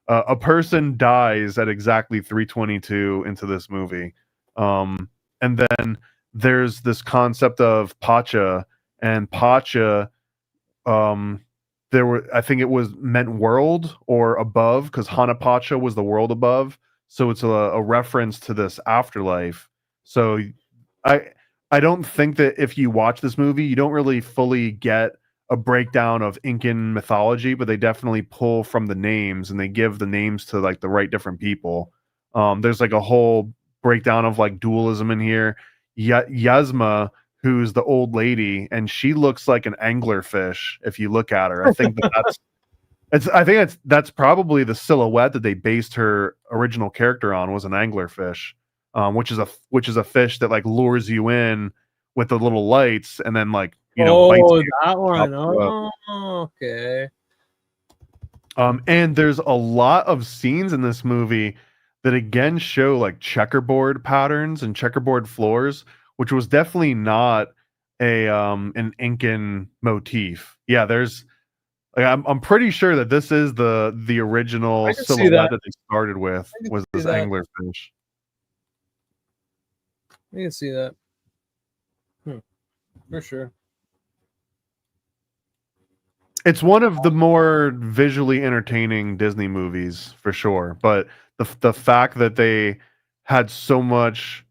a person dies at exactly 3:22 into this movie. And then there's this concept of Pacha, and Pacha, there were, I think it was meant world or above, because Hanapacha was the world above. So it's a reference to this afterlife. So I I don't think that if you watch this movie, you don't really fully get a breakdown of Incan mythology, but they definitely pull from the names and they give the names to like the right different people. There's like a whole breakdown of like dualism in here. Yasma, who's the old lady, and she looks like an anglerfish if you look at her. I think that's probably the silhouette that they based her original character on, was an anglerfish, which is a fish that like lures you in with the little lights and then like bites Oh, you, that one. chops you up. Oh, okay. And there's a lot of scenes in this movie that again show like checkerboard patterns and checkerboard floors, which was definitely not an Incan motif. Yeah, there's like, I'm pretty sure that this is the original I can see that. silhouette that they started with, I can was see this that. anglerfish. I can see that. For sure. It's one of the more visually entertaining Disney movies for sure, but the fact that they had so much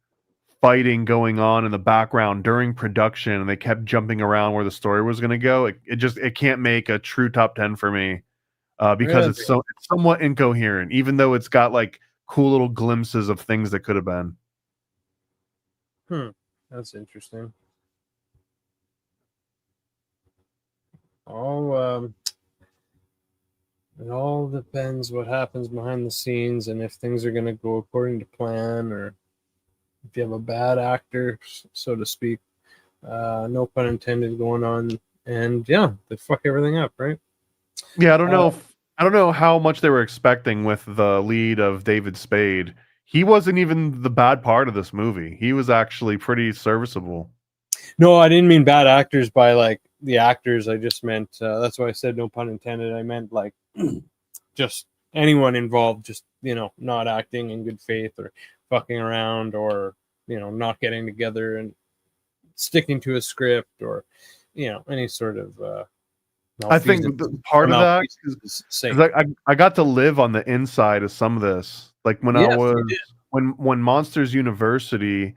fighting going on in the background during production and they kept jumping around where the story was going to go, it can't make a true top 10 for me, because Really? it's somewhat incoherent, even though it's got like cool little glimpses of things that could have been. That's interesting. All it all depends what happens behind the scenes and if things are going to go according to plan, or if you have a bad actor, so to speak, no pun intended, going on, and yeah, they fuck everything up, right? Yeah, I don't know how much they were expecting with the lead of David Spade. He wasn't even the bad part of this movie. He was actually pretty serviceable. No, I didn't mean bad actors by like the actors. I just meant that's why I said no pun intended. I meant like just anyone involved, just not acting in good faith or fucking around, or not getting together and sticking to a script, or any sort of I think part of that is I got to live on the inside of some of this. Like when Yes, I was when Monsters University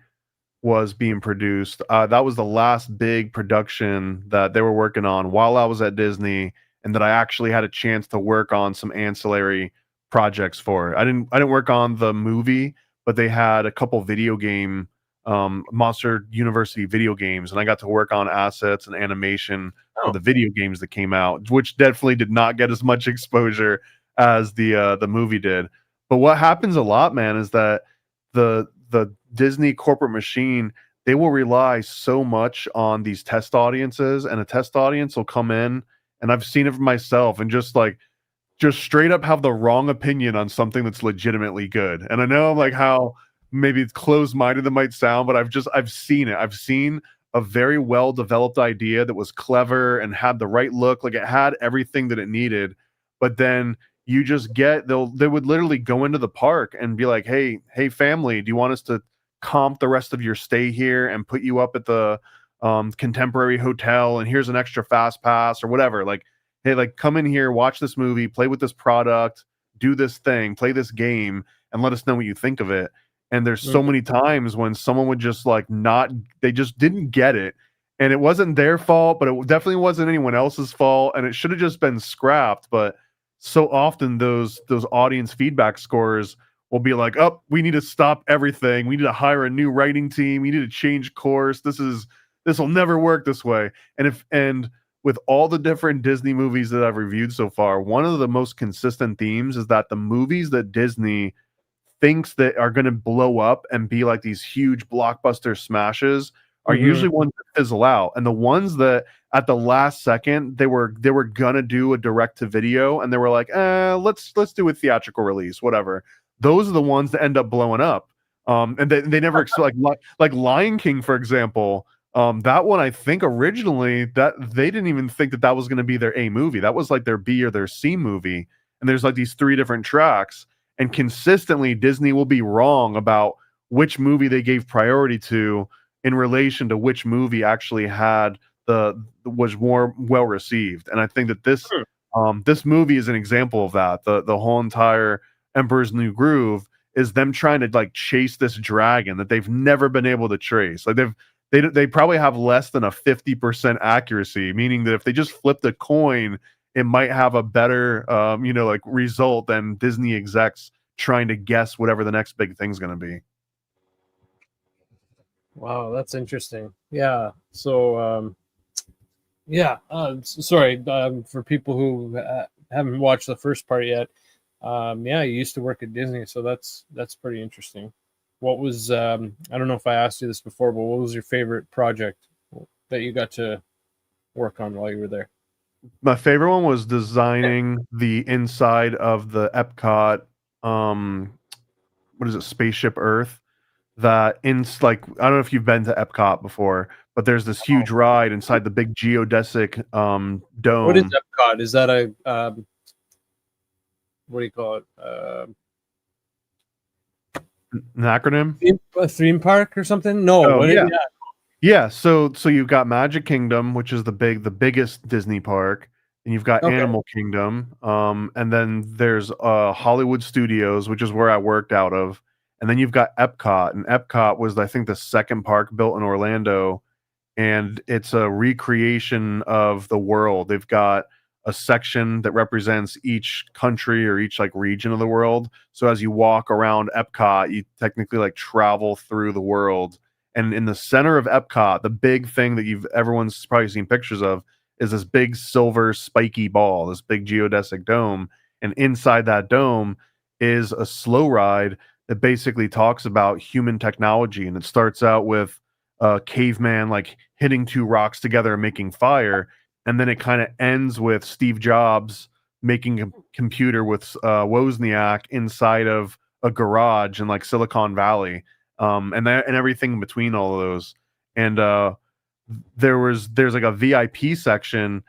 was being produced, that was the last big production that they were working on while I was at Disney, and that I actually had a chance to work on some ancillary projects for. I didn't work on the movie, but they had a couple video game Monster University video games, and I got to work on assets and animation for the video games that came out, which definitely did not get as much exposure as the movie did. But what happens a lot, man, is that the Disney corporate machine, they will rely so much on these test audiences, and a test audience will come in, and I've seen it for myself, and just straight up have the wrong opinion on something that's legitimately good. And I know like how maybe it's closed-minded that might sound, but I've seen it. I've seen a very well developed idea that was clever and had the right look, like it had everything that it needed, but then you just get they would literally go into the park and be like, hey family, do you want us to comp the rest of your stay here and put you up at the contemporary hotel, and here's an extra fast pass or whatever. Like, hey, like, come in here, watch this movie, play with this product, do this thing, play this game, and let us know what you think of it. And there's so many times when someone would just like they just didn't get it, and it wasn't their fault, but it definitely wasn't anyone else's fault, and it should have just been scrapped. But so often those audience feedback scores will be like, oh, we need to stop everything, we need to hire a new writing team, we need to change course, this will never work this way. And with all the different Disney movies that I've reviewed so far, one of the most consistent themes is that the movies that Disney thinks that are going to blow up and be like these huge blockbuster smashes are usually ones that fizzle out. And the ones that at the last second they were gonna do a direct to video and they were like, let's do a theatrical release, whatever. Those are the ones that end up blowing up. And they never like Lion King, for example. That one, I think originally that they didn't even think that was going to be their A movie. That was like their B or their C movie. And there's like these 3 different tracks. And consistently, Disney will be wrong about which movie they gave priority to in relation to which movie actually was more well received. And I think that this movie is an example of that. The whole entire Emperor's New Groove is them trying to like chase this dragon that they've never been able to trace. Like they probably have less than a 50% accuracy, meaning that if they just flipped a coin, it might have a better, like result than Disney execs trying to guess whatever the next big thing's going to be. Wow, that's interesting. Yeah. So, sorry for people who haven't watched the first part yet. You used to work at Disney, so that's pretty interesting. What was I don't know if I asked you this before, but what was your favorite project that you got to work on while you were there? My favorite one was designing the inside of the Epcot, what is it, Spaceship Earth. I don't know if you've been to Epcot before, but there's this huge ride inside the big geodesic dome. What is Epcot? Is that a what do you call it? An acronym? A theme park or something? No. Yeah. So you've got Magic Kingdom, which is the biggest Disney park, and you've got Animal Kingdom, and then there's Hollywood Studios, which is where I worked out of, and then you've got Epcot, and Epcot was, I think, the second park built in Orlando, and it's a recreation of the world. They've got a section that represents each country or each like region of the world. So as you walk around Epcot, you technically like travel through the world. And in the center of Epcot, the big thing that everyone's probably seen pictures of is this big silver spiky ball, this big geodesic dome. And inside that dome is a slow ride that basically talks about human technology. And it starts out with a caveman like hitting 2 rocks together and making fire. And then it kind of ends with Steve Jobs making a computer with Wozniak inside of a garage in like Silicon Valley, and everything in between all of those. And there's like a VIP section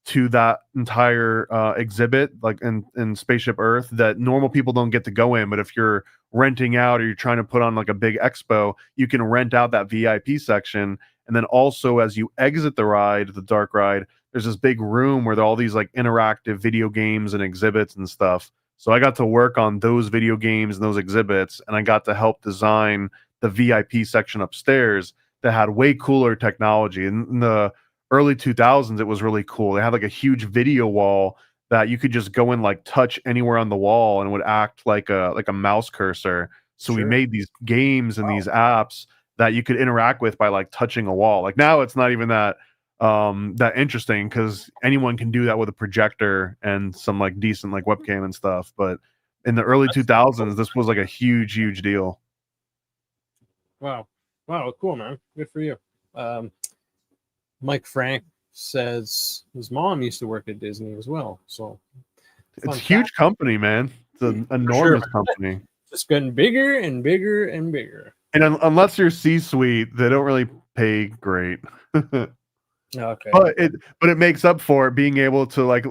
to that entire exhibit, like in Spaceship Earth, that normal people don't get to go in. But if you're renting out or you're trying to put on like a big expo, you can rent out that VIP section. And then also, as you exit the ride, the dark ride, there's this big room where there are all these like interactive video games and exhibits and stuff. So I got to work on those video games and those exhibits, and I got to help design the VIP section upstairs that had way cooler technology. In the early 2000s, it was really cool. They had like a huge video wall that you could just go and like touch anywhere on the wall, and it would act like a mouse cursor. So we made these games and these apps that you could interact with by like touching a wall. Like now it's not even that interesting because anyone can do that with a projector and some like decent like webcam and stuff. But in the early 2000s, this was like a huge deal. Wow, cool, man. Good for you. Mike Frank says his mom used to work at Disney as well. So it's a huge company, man. It's an enormous company. Just getting bigger and bigger and bigger. And unless you're C-suite, they don't really pay great. Okay. But it makes up for it being able to like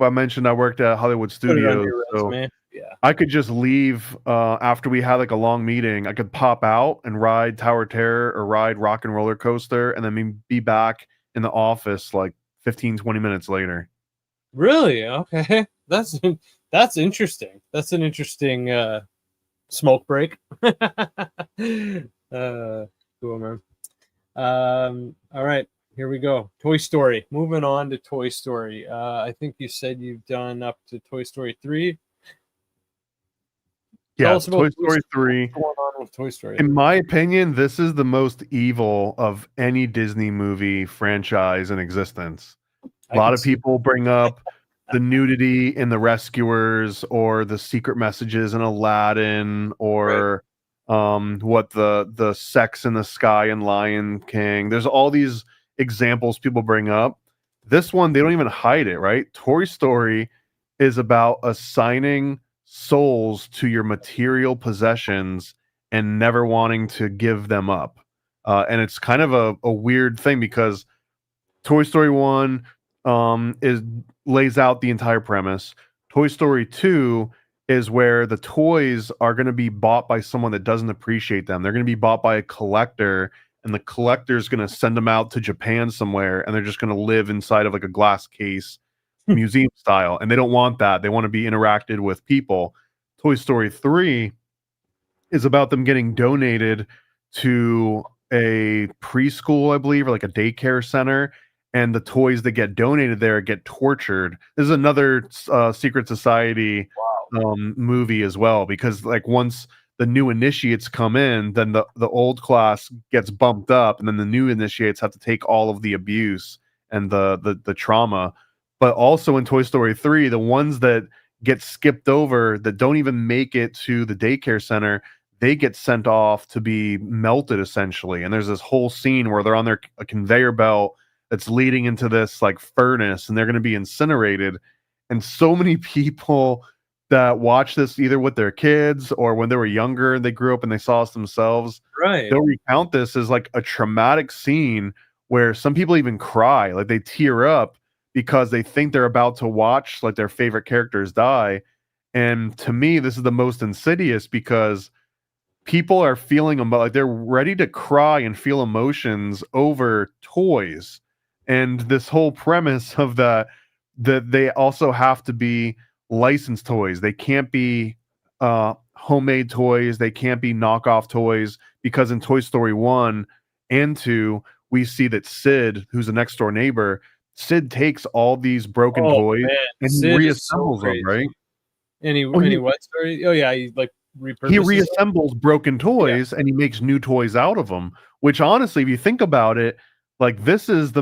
I mentioned, I worked at Hollywood Put it on Studios, your so resume. Yeah. I could just leave after we had like a long meeting. I could pop out and ride Tower of Terror or ride Rock and Roller Coaster, and then be back in the office like 15-20 minutes later. Really? Okay. That's interesting. That's an interesting smoke break. Cool, man. All right, here we go. Toy Story. Moving on to Toy Story. I think you said you've done up to Toy Story 3. Tell Yeah, us about Toy Story 3. what's going on with Toy Story. In my opinion, this is the most evil of any Disney movie franchise in existence. A I lot can of see. people bring up the nudity in The Rescuers or the secret messages in Aladdin Right. or what the sex in the sky in Lion King. There's all these examples people bring up. This one, they don't even hide it, right? Toy Story is about assigning souls to your material possessions and never wanting to give them up. And it's kind of a weird thing because Toy Story 1 is lays out the entire premise. Toy Story 2 is where the toys are going to be bought by someone that doesn't appreciate them. They're going to be bought by a collector, and the collector's going to send them out to Japan somewhere, and they're just going to live inside of like a glass case, museum style. And they don't want that. They want to be interacted with people. Toy Story 3 is about them getting donated to a preschool, I believe, or like a daycare center, and the toys that get donated there get tortured. This is another secret society movie as well, because like once the new initiates come in, then the old class gets bumped up, and then the new initiates have to take all of the abuse and the trauma. But also in Toy Story 3, the ones that get skipped over that don't even make it to the daycare center, they get sent off to be melted essentially. And there's this whole scene where they're on a conveyor belt that's leading into this like furnace, and they're going to be incinerated. And so many people that watch this either with their kids or when they were younger and they grew up and they saw us themselves, Right. they'll recount this as like a traumatic scene where some people even cry, like they tear up because they think they're about to watch like their favorite characters die. And to me, this is the most insidious because people are feeling like they're ready to cry and feel emotions over toys. And this whole premise of that they also have to be licensed toys. They can't be homemade toys. They can't be knockoff toys, because in Toy Story 1 and 2, we see that Sid, who's a next door neighbor, Sid takes all these broken Oh toys man, and he Sid is so reassembles them, crazy. right? Any Oh, what story? Oh yeah, he like he repurposes them? reassembles broken toys and he makes new toys out of them, which honestly, if you think about it, like this is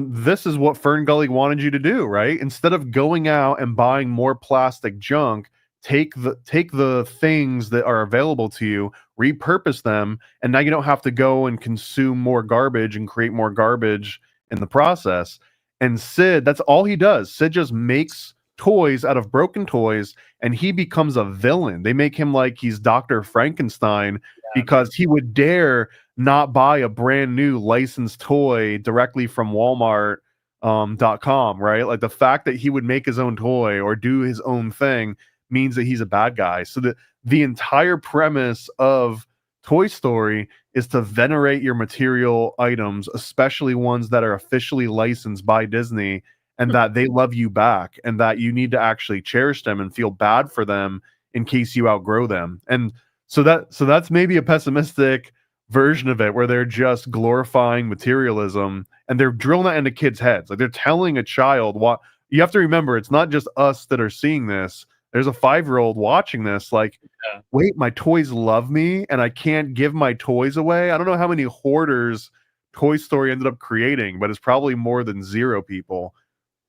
what Fern Gully wanted you to do, right? Instead of going out and buying more plastic junk, take the things that are available to you, repurpose them, and now you don't have to go and consume more garbage and create more garbage in the process. And Sid, that's all he does. Sid just makes toys out of broken toys, and he becomes a villain. They make him like he's Dr. Frankenstein because he would dare not buy a brand new licensed toy directly from Walmart .com, right? Like the fact that he would make his own toy or do his own thing means that he's a bad guy. So the entire premise of Toy Story is to venerate your material items, especially ones that are officially licensed by Disney, and that they love you back, and that you need to actually cherish them and feel bad for them in case you outgrow them. And so that's maybe a pessimistic version of it, where they're just glorifying materialism and they're drilling that into kids' heads. Like they're telling a child what you have to remember. It's not just us that are seeing this. There's a 5-year-old watching this like, Yeah. wait, my toys love me and I can't give my toys away. I don't know how many hoarders Toy Story ended up creating, but it's probably more than 0 people.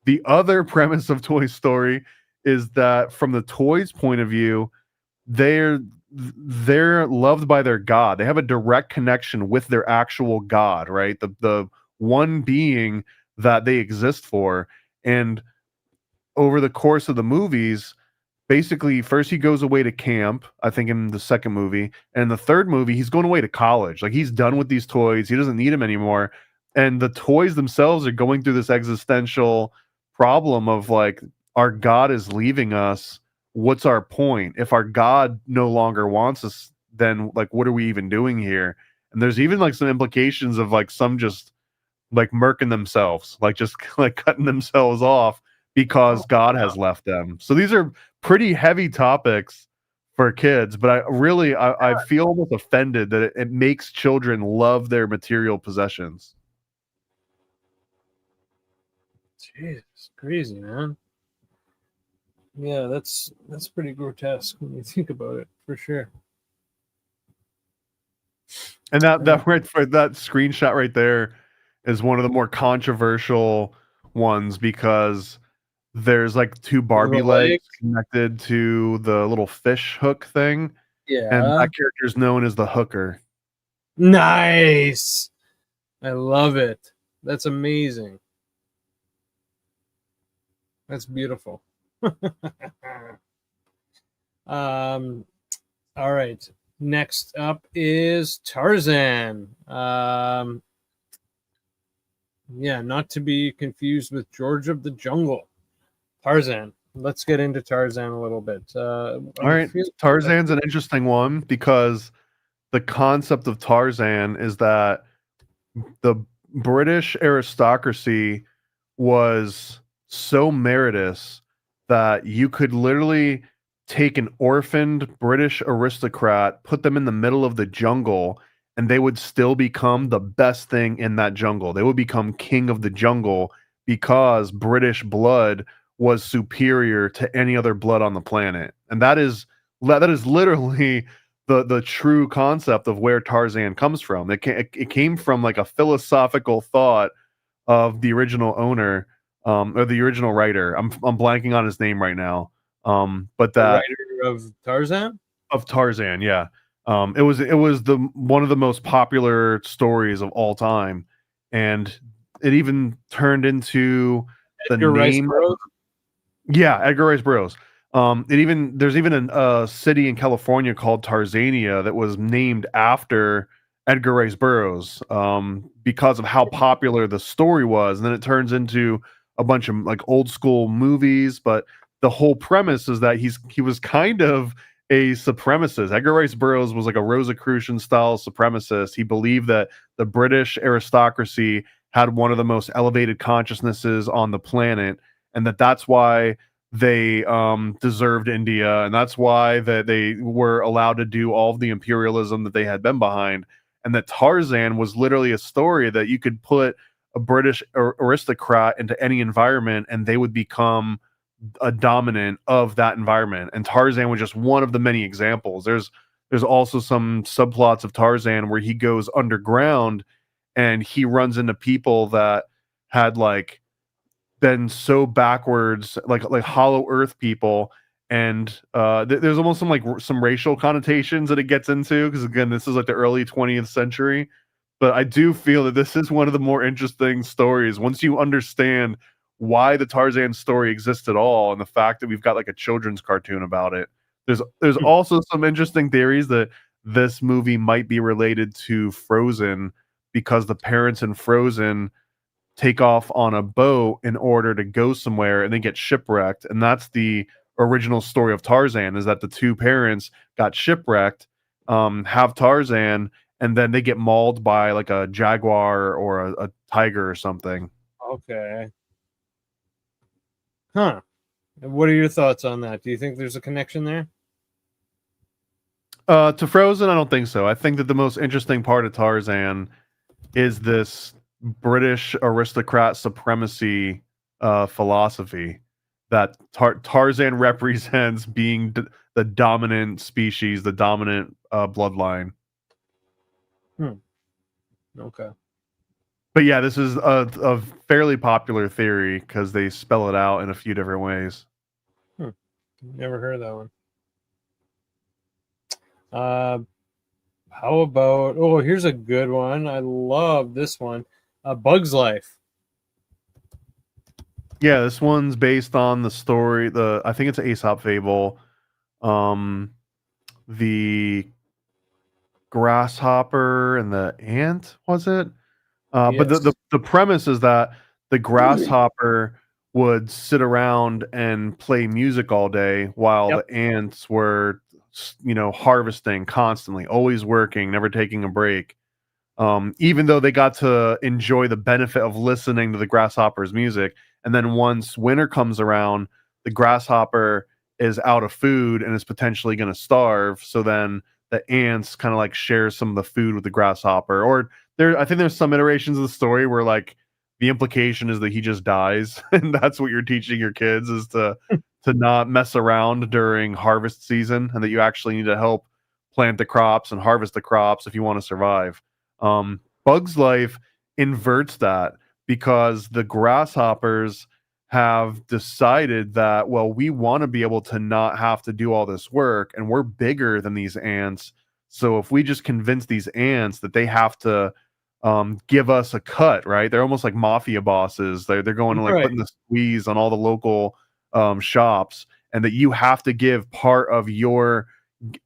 The other premise of Toy Story is that from the toys' point of view, they're loved by their god. They have a direct connection with their actual god, right? The one being that they exist for. And over the course of the movies, basically first he goes away to camp, I think in the second movie, and in the third movie he's going away to college. Like he's done with these toys. He doesn't need them anymore. and the toys themselves are going through this existential problem of like, our God is leaving us. What's our point? If our God no longer wants us, then like, what are we even doing here? And there's even like some implications of like some just like murking themselves, like just like cutting themselves off because Oh, God wow. has left them. So these are pretty heavy topics for kids, but I feel almost offended that it makes children love their material possessions. Jeez, crazy, man. Yeah, that's pretty grotesque when you think about it, for sure. And that right for that screenshot right there is one of the more controversial ones because there's like two Barbie The legs leg, connected to the little fish hook thing, and yeah, that character is known as the hooker. nice. I love it. That's amazing. That's beautiful. um, all right. Next up is Tarzan. Yeah, not to be confused with George of the Jungle. Tarzan. Let's get into Tarzan a little bit. All I right, feel like Tarzan's an interesting one because the concept of Tarzan is that the British aristocracy was so meritorious that you could literally take an orphaned British aristocrat, put them in the middle of the jungle, and they would still become the best thing in that jungle. They would become king of the jungle because British blood was superior to any other blood on the planet. And that is literally the true concept of where Tarzan comes from. It came from like a philosophical thought of the original owner, or the original writer. I'm blanking on his name right now. But the that writer of Tarzan. of Tarzan, yeah. It was the one of the most popular stories of all time, and it even turned into the Edgar Rice name. Burroughs. Yeah, Edgar Rice Burroughs. There's even a city in California called Tarzania that was named after Edgar Rice Burroughs, because of how popular the story was. And then it turns into a bunch of like old school movies, but the whole premise is that he was kind of a supremacist. Edgar Rice Burroughs was like a Rosicrucian style supremacist. He believed that the British aristocracy had one of the most elevated consciousnesses on the planet, and that's why they deserved India, and that's why that they were allowed to do all of the imperialism that they had been behind, and that Tarzan was literally a story that you could put a British aristocrat into any environment, and they would become a dominant of that environment. And Tarzan was just one of the many examples. There's also some subplots of Tarzan where he goes underground and he runs into people that had like been so backwards, like Hollow Earth people, and there's almost some like some racial connotations that it gets into because again, this is like the early 20th century. But I do feel that this is one of the more interesting stories once you understand why the Tarzan story exists at all, and the fact that we've got like a children's cartoon about it. There's Hmm. also some interesting theories that this movie might be related to Frozen because the parents in Frozen take off on a boat in order to go somewhere and they get shipwrecked, and that's the original story of Tarzan, is that the two parents got shipwrecked, have Tarzan, and then they get mauled by like a jaguar or a tiger or something. Okay. Huh. What are your thoughts on that? Do you think there's a connection there? To Frozen, I don't think so. I think that the most interesting part of Tarzan is this British aristocrat supremacy philosophy that Tarzan represents being the dominant species, the dominant bloodline. Hmm. Okay. But yeah, this is a fairly popular theory because they spell it out in a few different ways. Hmm. Never heard of that one. Uh, how about? Oh, here's a good one. I love this one. Bug's Life. Yeah, this one's based on the story. I think it's an Aesop fable. Um, the grasshopper and the ant, was it? But the, Yes. the premise is that the grasshopper would sit around and play music all day while Yep. the ants were, harvesting constantly, always working, never taking a break. Even though they got to enjoy the benefit of listening to the grasshopper's music. And then once winter comes around, the grasshopper is out of food and is potentially going to starve. So then the ants kind of like share some of the food with the grasshopper. Or I think there's some iterations of the story where like the implication is that he just dies, and that's what you're teaching your kids is to not mess around during harvest season, and that you actually need to help plant the crops and harvest the crops if you want to survive. Bug's Life inverts that because the grasshoppers have decided that, well, we want to be able to not have to do all this work, and we're bigger than these ants. So if we just convince these ants that they have to give us a cut, right? They're almost like mafia bosses. They're going to like Right. putting the squeeze on all the local shops, and that you have to give part of your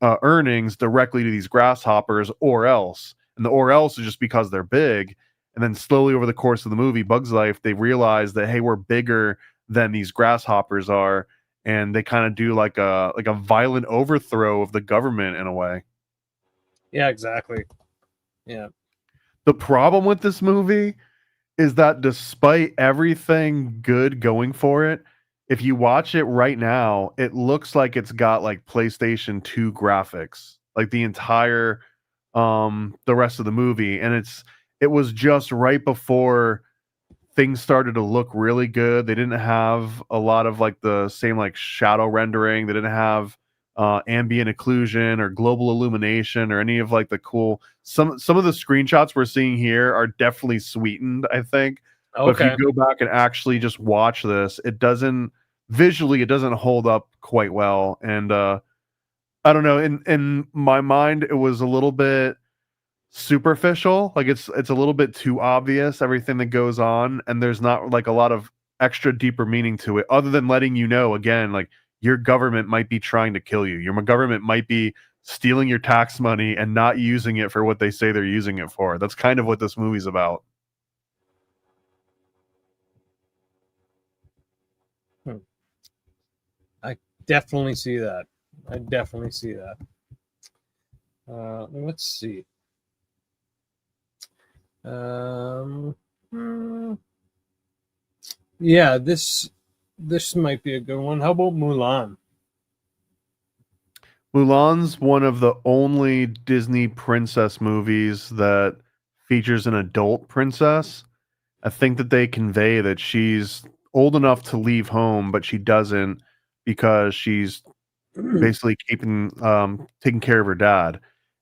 earnings directly to these grasshoppers, or else. And the or else is just because they're big. And then slowly over the course of the movie, Bug's Life, they realize that hey, we're bigger than these grasshoppers are, and they kind of do like a violent overthrow of the government in a way. Yeah, exactly. Yeah. The problem with this movie is that despite everything good going for it, if you watch it right now, it looks like it's got like PlayStation 2 graphics, like the rest of the movie. And it was just right before things started to look really good. They didn't have a lot of like the same like shadow rendering. They didn't have ambient occlusion or global illumination or any of like the cool some of the screenshots we're seeing here are definitely sweetened, I think. But if you Okay. go back and actually just watch this, it doesn't hold up quite well. And I don't know, in my mind it was a little bit superficial. Like it's a little bit too obvious everything that goes on, and there's not like a lot of extra deeper meaning to it other than letting you know again, like your government might be trying to kill you. Your government might be stealing your tax money and not using it for what they say they're using it for. That's kind of what this movie's about. Hmm. I definitely see that. I definitely see that. Let's see. Um, hmm, yeah, this might be a good one. How about Mulan? Mulan's one of the only Disney princess movies that features an adult princess. I think that they convey that she's old enough to leave home, but she doesn't because she's basically taking care of her dad.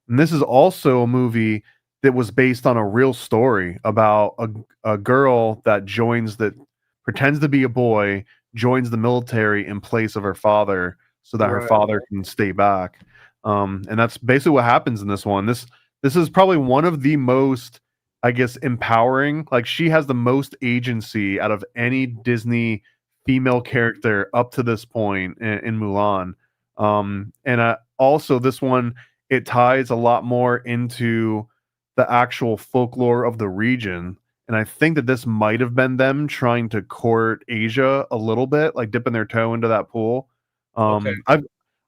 And this is also a movie that was based on a real story about a girl that pretends to be a boy, joins the military in place of her father so that her Right. father can stay back. And that's basically what happens in this one. This is probably one of the most, I guess, empowering. Like she has the most agency out of any Disney female character up to this point in Mulan. And also this one, it ties a lot more into the actual folklore of the region. And I think that this might have been them trying to court Asia a little bit, like dipping their toe into that pool. Okay.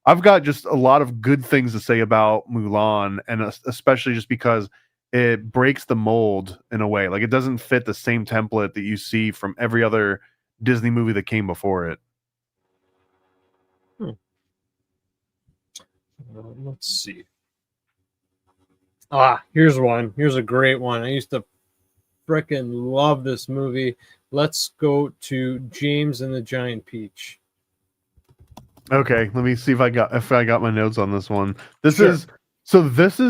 I've got just a lot of good things to say about Mulan, and especially just because it breaks the mold in a way. Like it doesn't fit the same template that you see from every other Disney movie that came before it. Hmm. Let's see. Ah, here's one. Here's a great one. I used to freaking love this movie. Let's go to James and the Giant Peach. Okay, let me see if I got my notes on this one. This Sure. is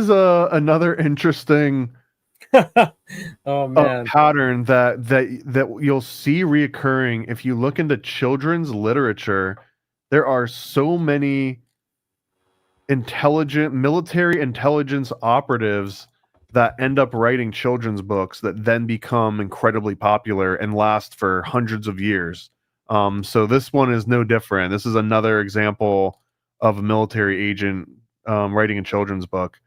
another interesting Oh man. pattern that you'll see reoccurring if you look into children's literature. There are so many intelligent military intelligence operatives that end up writing children's books that then become incredibly popular and last for hundreds of years. So this one is no different. This is another example of a military agent writing a children's book.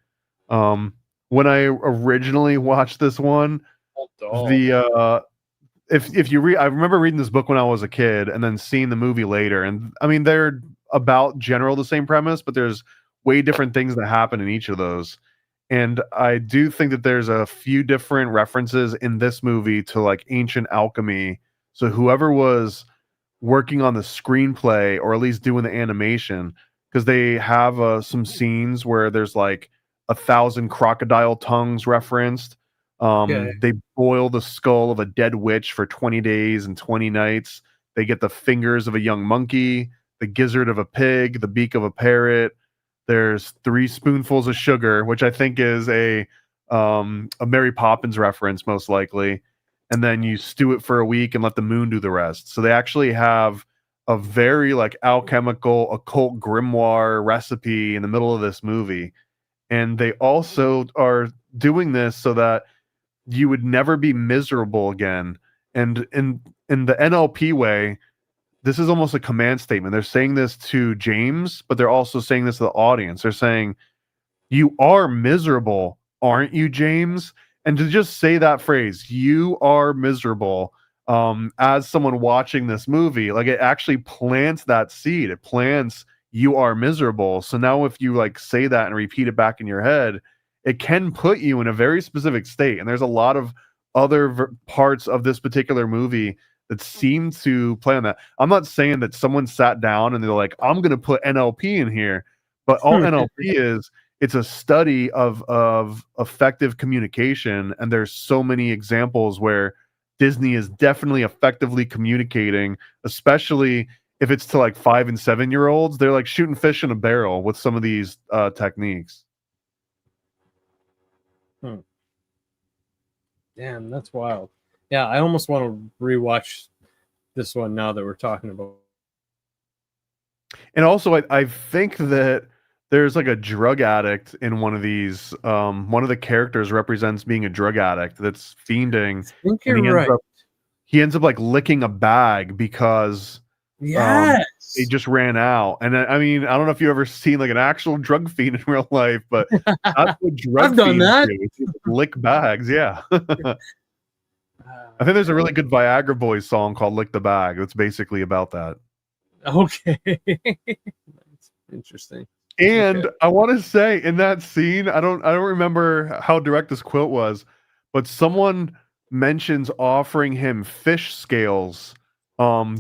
When I originally watched this one, Old doll. The if you read, I remember reading this book when I was a kid and then seeing the movie later, and I mean they're about general the same premise, but there's way different things that happen in each of those. And I do think that there's a few different references in this movie to like ancient alchemy. So whoever was working on the screenplay or at least doing the animation, because they have some scenes where there's like 1,000 crocodile tongues referenced. Okay. They boil the skull of a dead witch for 20 days and 20 nights. They get the fingers of a young monkey, the gizzard of a pig, the beak of a parrot. There's 3 spoonfuls of sugar, which I think is a Mary Poppins reference, most likely. And then you stew it for a week and let the moon do the rest. So they actually have a very like alchemical, occult grimoire recipe in the middle of this movie. And they also are doing this so that you would never be miserable again. And in the NLP way, this is almost a command statement. They're saying this to James, but they're also saying this to the audience. They're saying, "You are miserable, aren't you, James?" And to just say that phrase, "You are miserable," as someone watching this movie, like it actually plants that seed. It plants, "You are miserable." So now if you like say that and repeat it back in your head, it can put you in a very specific state. And there's a lot of other parts of this particular movie that seem to play on that. I'm not saying that someone sat down and they're like, "I'm going to put NLP in here," but all NLP is, it's a study of effective communication, and there's so many examples where Disney is definitely effectively communicating, especially if it's to like 5 and 7 year olds. They're like shooting fish in a barrel with some of these techniques. Damn, that's wild. Yeah, I almost want to rewatch this one now that we're talking about. And also, I think that there's like a drug addict in one of these. One of the characters represents being a drug addict that's fiending, I think and you're right. he ends up like licking a bag because Yes. they just ran out. And I mean, I don't know if you've ever seen like an actual drug fiend in real life, but that's what drug I've done fiends that. do. It's just lick bags. Yeah. I think there's a really good Viagra Boys song called "Lick the Bag." That's basically about that. Okay. That's interesting. And Okay. I want to say in that scene, I don't remember how direct this quote was, but someone mentions offering him fish scales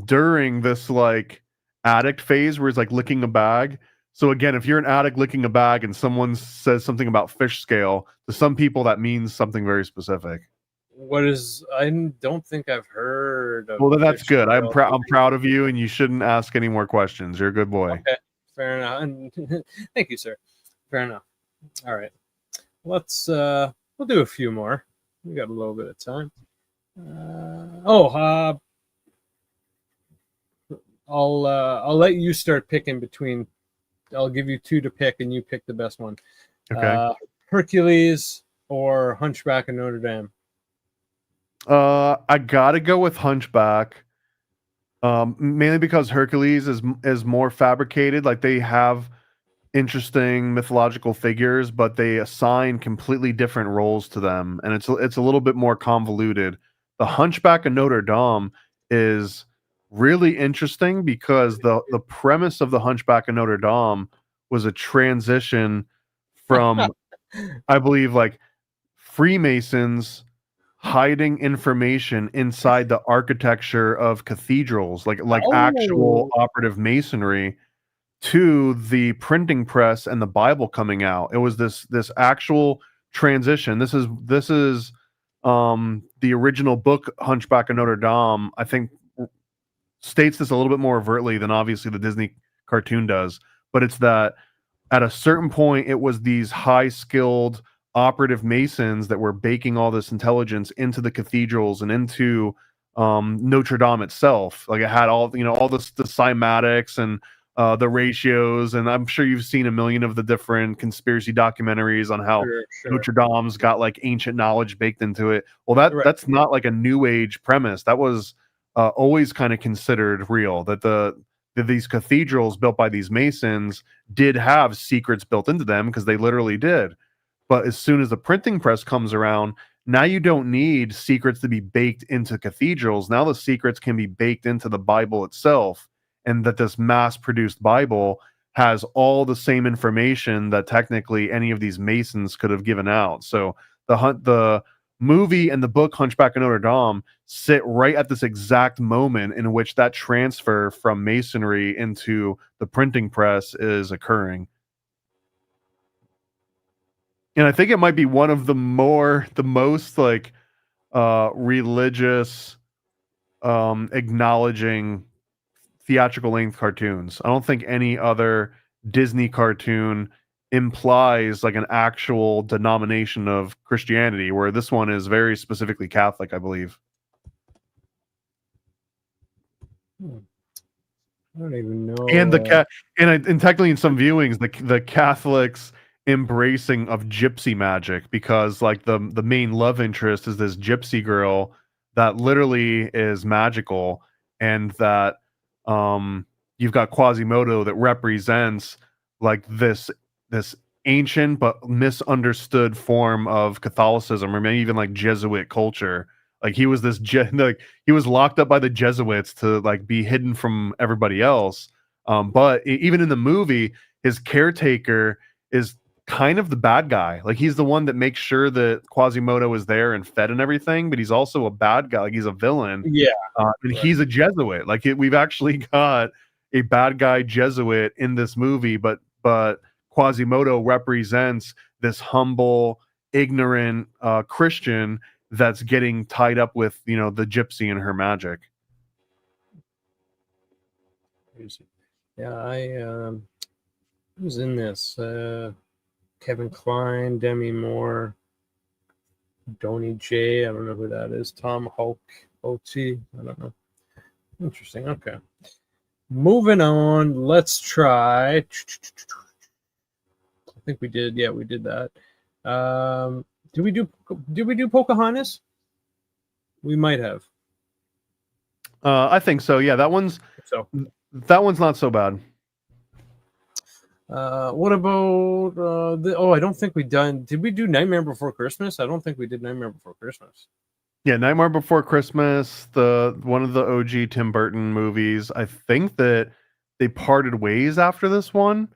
during this like addict phase where he's like licking a bag. So again, if you're an addict licking a bag and someone says something about fish scale, to some people that means something very specific. What is? I don't think I've heard of. Well, then that's fish good. I'm scale. proud of you, and you shouldn't ask any more questions. You're a good boy. Okay, fair enough. And thank you, sir. Fair enough. All right, let's we'll do a few more. We got a little bit of time. I'll let you start picking between. I'll give you 2 to pick, and you pick the best one. Okay. Hercules or Hunchback of Notre Dame. I gotta go with Hunchback. Mainly because Hercules is more fabricated. Like they have interesting mythological figures, but they assign completely different roles to them, and it's a little bit more convoluted. The Hunchback of Notre Dame is really interesting because the premise of the Hunchback of Notre Dame was a transition from, I believe, like Freemasons hiding information inside the architecture of cathedrals, like actual operative masonry, to the printing press and the Bible coming out. It was this actual transition. This is the original book Hunchback of Notre Dame, I think, states this a little bit more overtly than obviously the Disney cartoon does, but it's that at a certain point it was these high skilled operative masons that were baking all this intelligence into the cathedrals and into Notre Dame itself. Like it had all the cymatics and the ratios, and I'm sure you've seen a million of the different conspiracy documentaries on how Sure. Notre Dame's got like ancient knowledge baked into it. Well, that's not like a new age premise. That was always kind of considered real, that these cathedrals built by these masons did have secrets built into them, because they literally did. But as soon as the printing press comes around, now you don't need secrets to be baked into cathedrals. Now the secrets can be baked into the Bible itself, and that this mass-produced Bible has all the same information that technically any of these Masons could have given out. So the movie and the book Hunchback of Notre Dame sit right at this exact moment in which that transfer from Masonry into the printing press is occurring. And I think it might be one of the most like religious acknowledging theatrical length cartoons. I don't think any other Disney cartoon implies like an actual denomination of Christianity, where this one is very specifically Catholic, I believe. I don't even know. And and technically in some viewings, the Catholics embracing of gypsy magic, because like the main love interest is this gypsy girl that literally is magical, and that you've got Quasimodo that represents like this ancient but misunderstood form of Catholicism, or maybe even like Jesuit culture. Like he was like he was locked up by the Jesuits to like be hidden from everybody else. But even in the movie, his caretaker is kind of the bad guy. Like he's the one that makes sure that Quasimodo is there and fed and everything, but he's also a bad guy. Like he's a villain. Yeah. And he's a Jesuit. Like we've actually got a bad guy Jesuit in this movie, but Quasimodo represents this humble, ignorant Christian that's getting tied up with, you know, the gypsy and her magic. Yeah, I who's in this? Kevin Kline, Demi Moore, Donnie J. I don't know who that is. Tom Hulk, OT. I don't know. Interesting. Okay. Moving on. Let's try. I think we did. Yeah, we did that. Did we do Pocahontas? We might have. I think so. Yeah, that one's not so bad. What about I don't think we done. Did we do Nightmare Before Christmas? I don't think we did Nightmare Before Christmas. Yeah, Nightmare Before Christmas, one of the OG Tim Burton movies. I think that they parted ways after this one,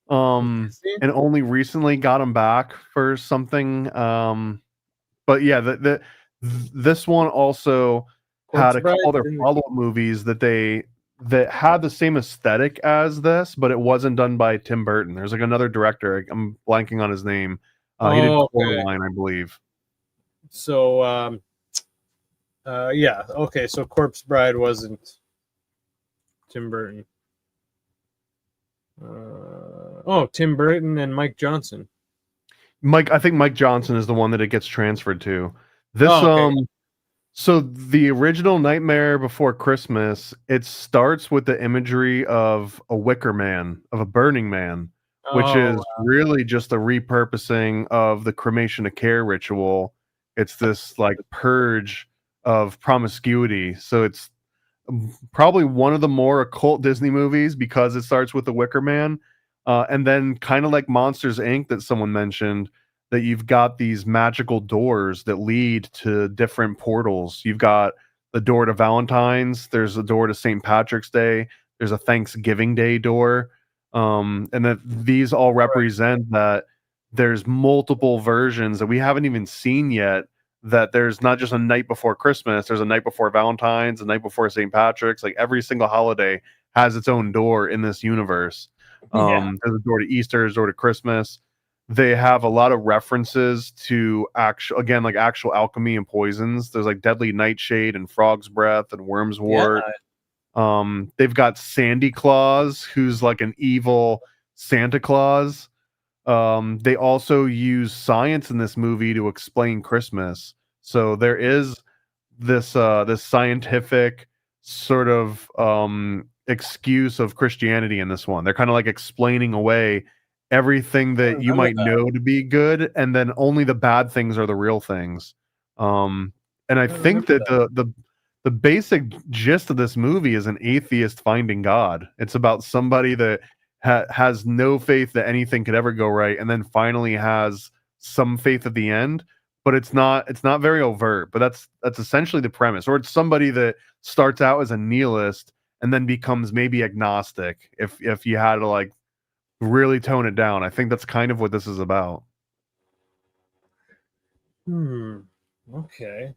and only recently got him back for something. But yeah, this one also had a couple other follow-up movies that had the same aesthetic as this, but it wasn't done by Tim Burton. There's like another director. I'm blanking on his name. He did Coraline, I believe. So, yeah, okay. So Corpse Bride wasn't Tim Burton. Tim Burton and Mike Johnson. I think Mike Johnson is the one that it gets transferred to. This So the original Nightmare Before Christmas, it starts with the imagery of a wicker man, of a burning man, which is really just a repurposing of the cremation of care ritual. It's this like purge of promiscuity. So it's probably one of the more occult Disney movies because it starts with the wicker man. And then kind of like Monsters, Inc. that someone mentioned, that you've got these magical doors that lead to different portals. You've got the door to Valentine's. There's a door to St. Patrick's Day. There's a Thanksgiving Day door. And that these all represent that there's multiple versions that we haven't even seen yet, that there's not just a night before Christmas. There's a night before Valentine's, a night before St. Patrick's. Like every single holiday has its own door in this universe. There's a door to Easter, there's a door to Christmas. They have a lot of references to actual alchemy and poisons. There's like deadly nightshade and frog's breath and worm's wort. They've got Sandy Claus, who's like an evil Santa Claus. They also use science in this movie to explain Christmas. So there is this scientific sort of excuse of Christianity in this one. They're kind of like explaining away everything that you might know to be good, and then only the bad things are the real things. And I think that the basic gist of this movie is an atheist finding God. It's about somebody that has no faith that anything could ever go right, and then finally has some faith at the end, but it's not very overt. But that's essentially the premise. Or it's somebody that starts out as a nihilist and then becomes maybe agnostic. If you had to like really tone it down, I think that's kind of what this is about. Okay.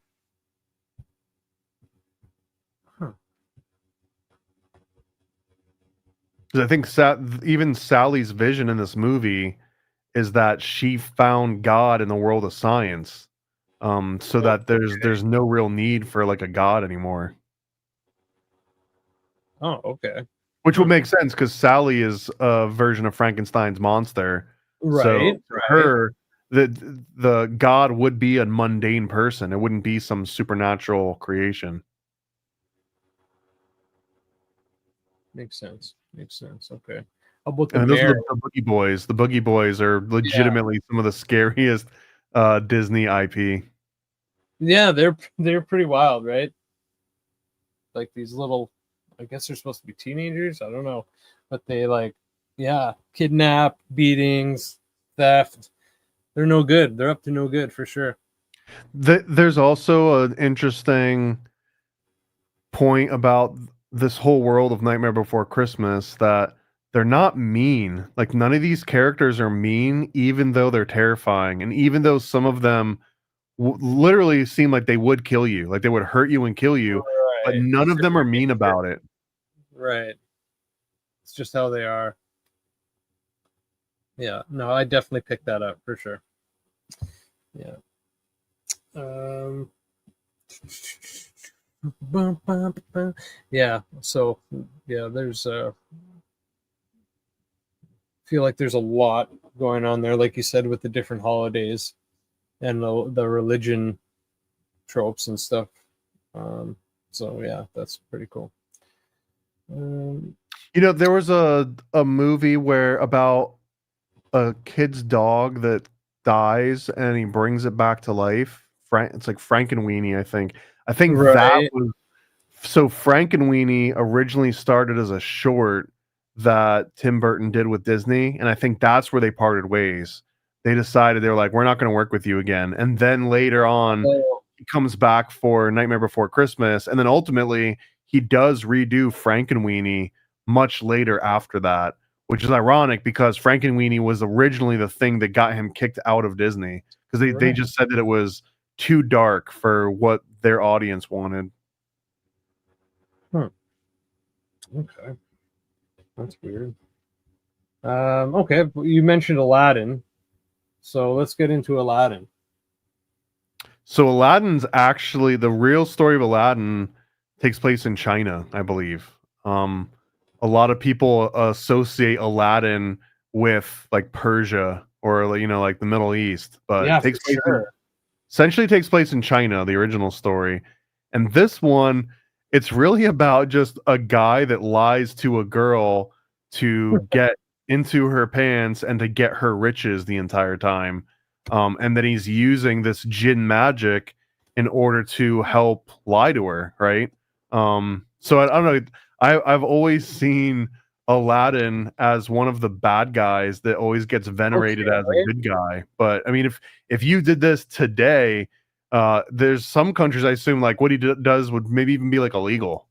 Huh. Because I think even Sally's vision in this movie is that she found God in the world of science, so that there's no real need for like a god anymore. Oh, okay. Which would make sense because Sally is a version of Frankenstein's monster. So Right. for her, the god would be a mundane person. It wouldn't be some supernatural creation. Makes sense. Makes sense. Okay. How about the And those are bear? the Boogie Boys. The Boogie Boys are legitimately some of the scariest Disney IP. Yeah, they're pretty wild, right? Like these little, I guess they're supposed to be teenagers. I don't know, but they like, yeah, kidnap, beatings, theft. They're no good. They're up to no good for sure. There's also an interesting point about this whole world of Nightmare Before Christmas that they're not mean. Like none of these characters are mean, even though they're terrifying, and even though some of them literally seem like they would kill you, like they would hurt you and kill you, but Right. none of them are mean about it. Right. It's just how they are. Yeah. No, I definitely picked that up for sure. Yeah. Yeah. So yeah, there's feel like there's a lot going on there, like you said, with the different holidays and the religion tropes and stuff. So yeah, that's pretty cool. There was a movie where about a kid's dog that dies and he brings it back to life. It's like Frank and Weenie, I think. I think that Right. was so. Frank and Weenie originally started as a short that Tim Burton did with Disney, and I think that's where they parted ways. They decided they were like, "We're not going to work with you again." And then later on, Oh, he comes back for Nightmare Before Christmas, and then ultimately he does redo Frank and Weenie much later after that, which is ironic because Frank and Weenie was originally the thing that got him kicked out of Disney because they right. just said that it was too dark for what their audience wanted. Okay, that's weird. Okay, you mentioned Aladdin, so let's get into Aladdin. So Aladdin's actually the real story of Aladdin takes place in China, I believe. A lot of people associate Aladdin with like Persia or like the Middle East, but Yeah, it for sure. essentially takes place in China, the original story. And this one, it's really about just a guy that lies to a girl to get into her pants and to get her riches the entire time. And then he's using this jinn magic in order to help lie to her, right? So I don't know. I've always seen Aladdin as one of the bad guys that always gets venerated as a Okay. good guy. But I mean, if you did this today, there's some countries I assume like what he does would maybe even be like illegal.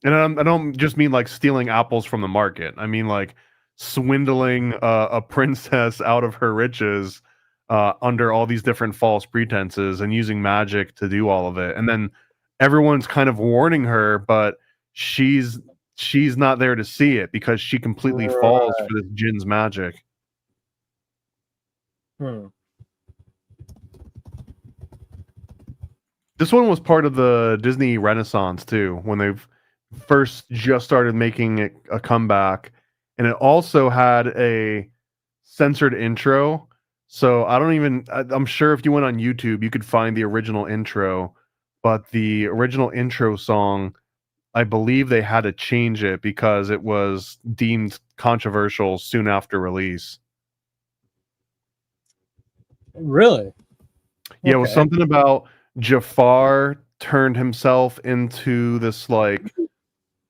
And I don't just mean like stealing apples from the market. I mean like swindling a princess out of her riches under all these different false pretenses and using magic to do all of it. And then everyone's kind of warning her, but she's not there to see it because she completely falls Right. for this jinn's magic. Hmm. This one was part of the Disney Renaissance too, when they've first just started making it a comeback, and it also had a censored intro. So I'm sure if you went on YouTube, you could find the original intro, but the original intro song, I believe they had to change it because it was deemed controversial soon after release. Really? Yeah, it was Okay. something about Jafar turned himself into this like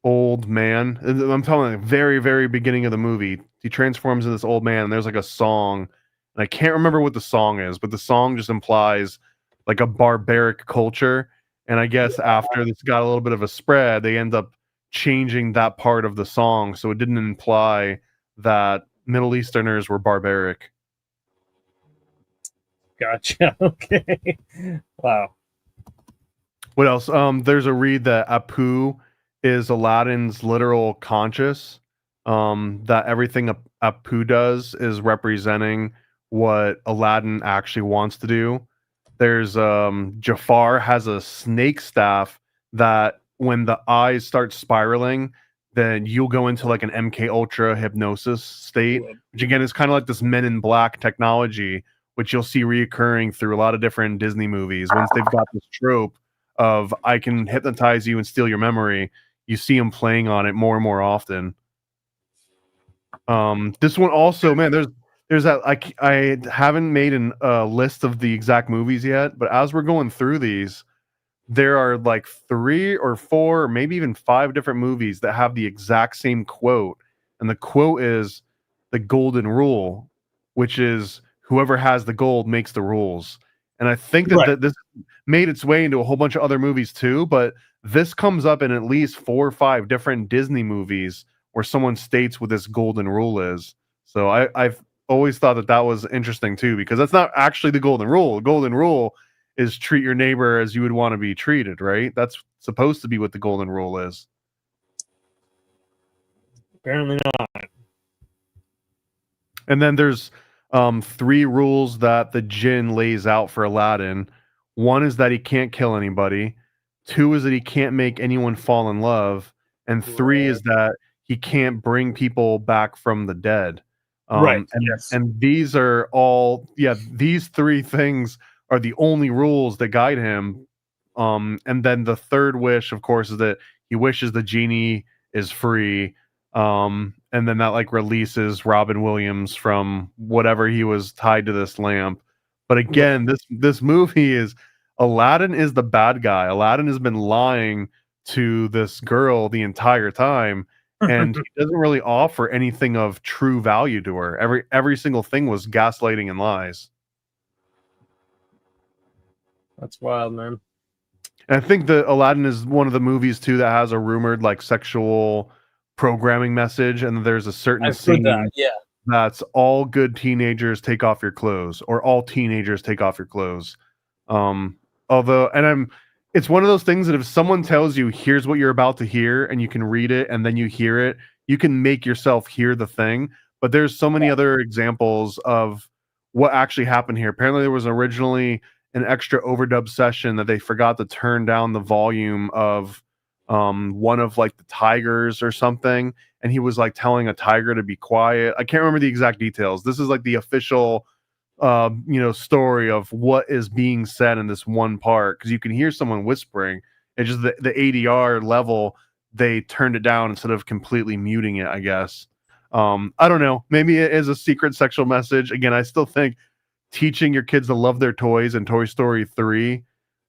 old man. I'm talking like very, very beginning of the movie. He transforms into this old man, and there's like a song, and I can't remember what the song is, but the song just implies like a barbaric culture. And I guess after this got a little bit of a spread, they end up changing that part of the song so it didn't imply that Middle Easterners were barbaric. Gotcha. Okay. Wow. What else? There's a read that Apu is Aladdin's literal conscious. That everything Apu does is representing what Aladdin actually wants to do. There's Jafar has a snake staff that when the eyes start spiraling, then you'll go into like an MK Ultra hypnosis state, which again is kind of like this Men in Black technology, which you'll see reoccurring through a lot of different Disney movies. Once they've got this trope of I can hypnotize you and steal your memory, you see them playing on it more and more often. This one also, man, there's that I haven't made a list of the exact movies yet, but as we're going through these, there are like 3 or 4 or maybe even 5 different movies that have the exact same quote, and the quote is the golden rule, which is whoever has the gold makes the rules. And I think that, Right. this made its way into a whole bunch of other movies too, but this comes up in at least 4 or 5 different Disney movies where someone states what this golden rule is. So I've always thought that was interesting too, because that's not actually the golden rule. The golden rule is treat your neighbor as you would want to be treated, right? That's supposed to be what the golden rule is. Apparently not. And then there's 3 rules that the jinn lays out for Aladdin. 1 is that he can't kill anybody. 2 is that he can't make anyone fall in love. And 3 is that he can't bring people back from the dead. Right. And, Yes. and these are all, these 3 things are the only rules that guide him. And then the third wish, of course, is that he wishes the genie is free. And then that like releases Robin Williams from whatever he was tied to this lamp. But again, this movie is Aladdin is the bad guy. Aladdin has been lying to this girl the entire time, and he doesn't really offer anything of true value to her. Every single thing was gaslighting and lies. That's wild, man. And I think that Aladdin is one of the movies too that has a rumored like sexual programming message, and there's a certain scene that's all good teenagers take off your clothes, or all teenagers take off your clothes. Although, it's one of those things that if someone tells you here's what you're about to hear, and you can read it and then you hear it, you can make yourself hear the thing. But there's so many other examples of what actually happened here. Apparently there was originally an extra overdub session that they forgot to turn down the volume of one of like the tigers or something, and he was like telling a tiger to be quiet. I can't remember the exact details. This is like the official story of what is being said in this one part, because you can hear someone whispering. It's just the ADR level, they turned it down instead of completely muting it, I guess. I don't know, maybe it is a secret sexual message. Again, I still think teaching your kids to love their toys in Toy Story 3,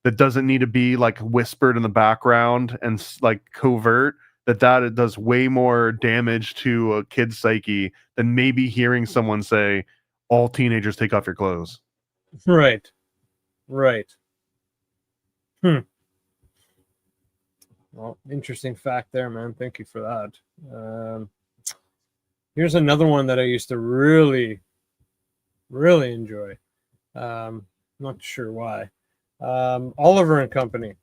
that doesn't need to be like whispered in the background and like covert, that it does way more damage to a kid's psyche than maybe hearing someone say all teenagers take off your clothes. Right. Well, interesting fact there, man. Thank you for that. Here's another one that I used to really enjoy. Not sure why. Oliver and Company.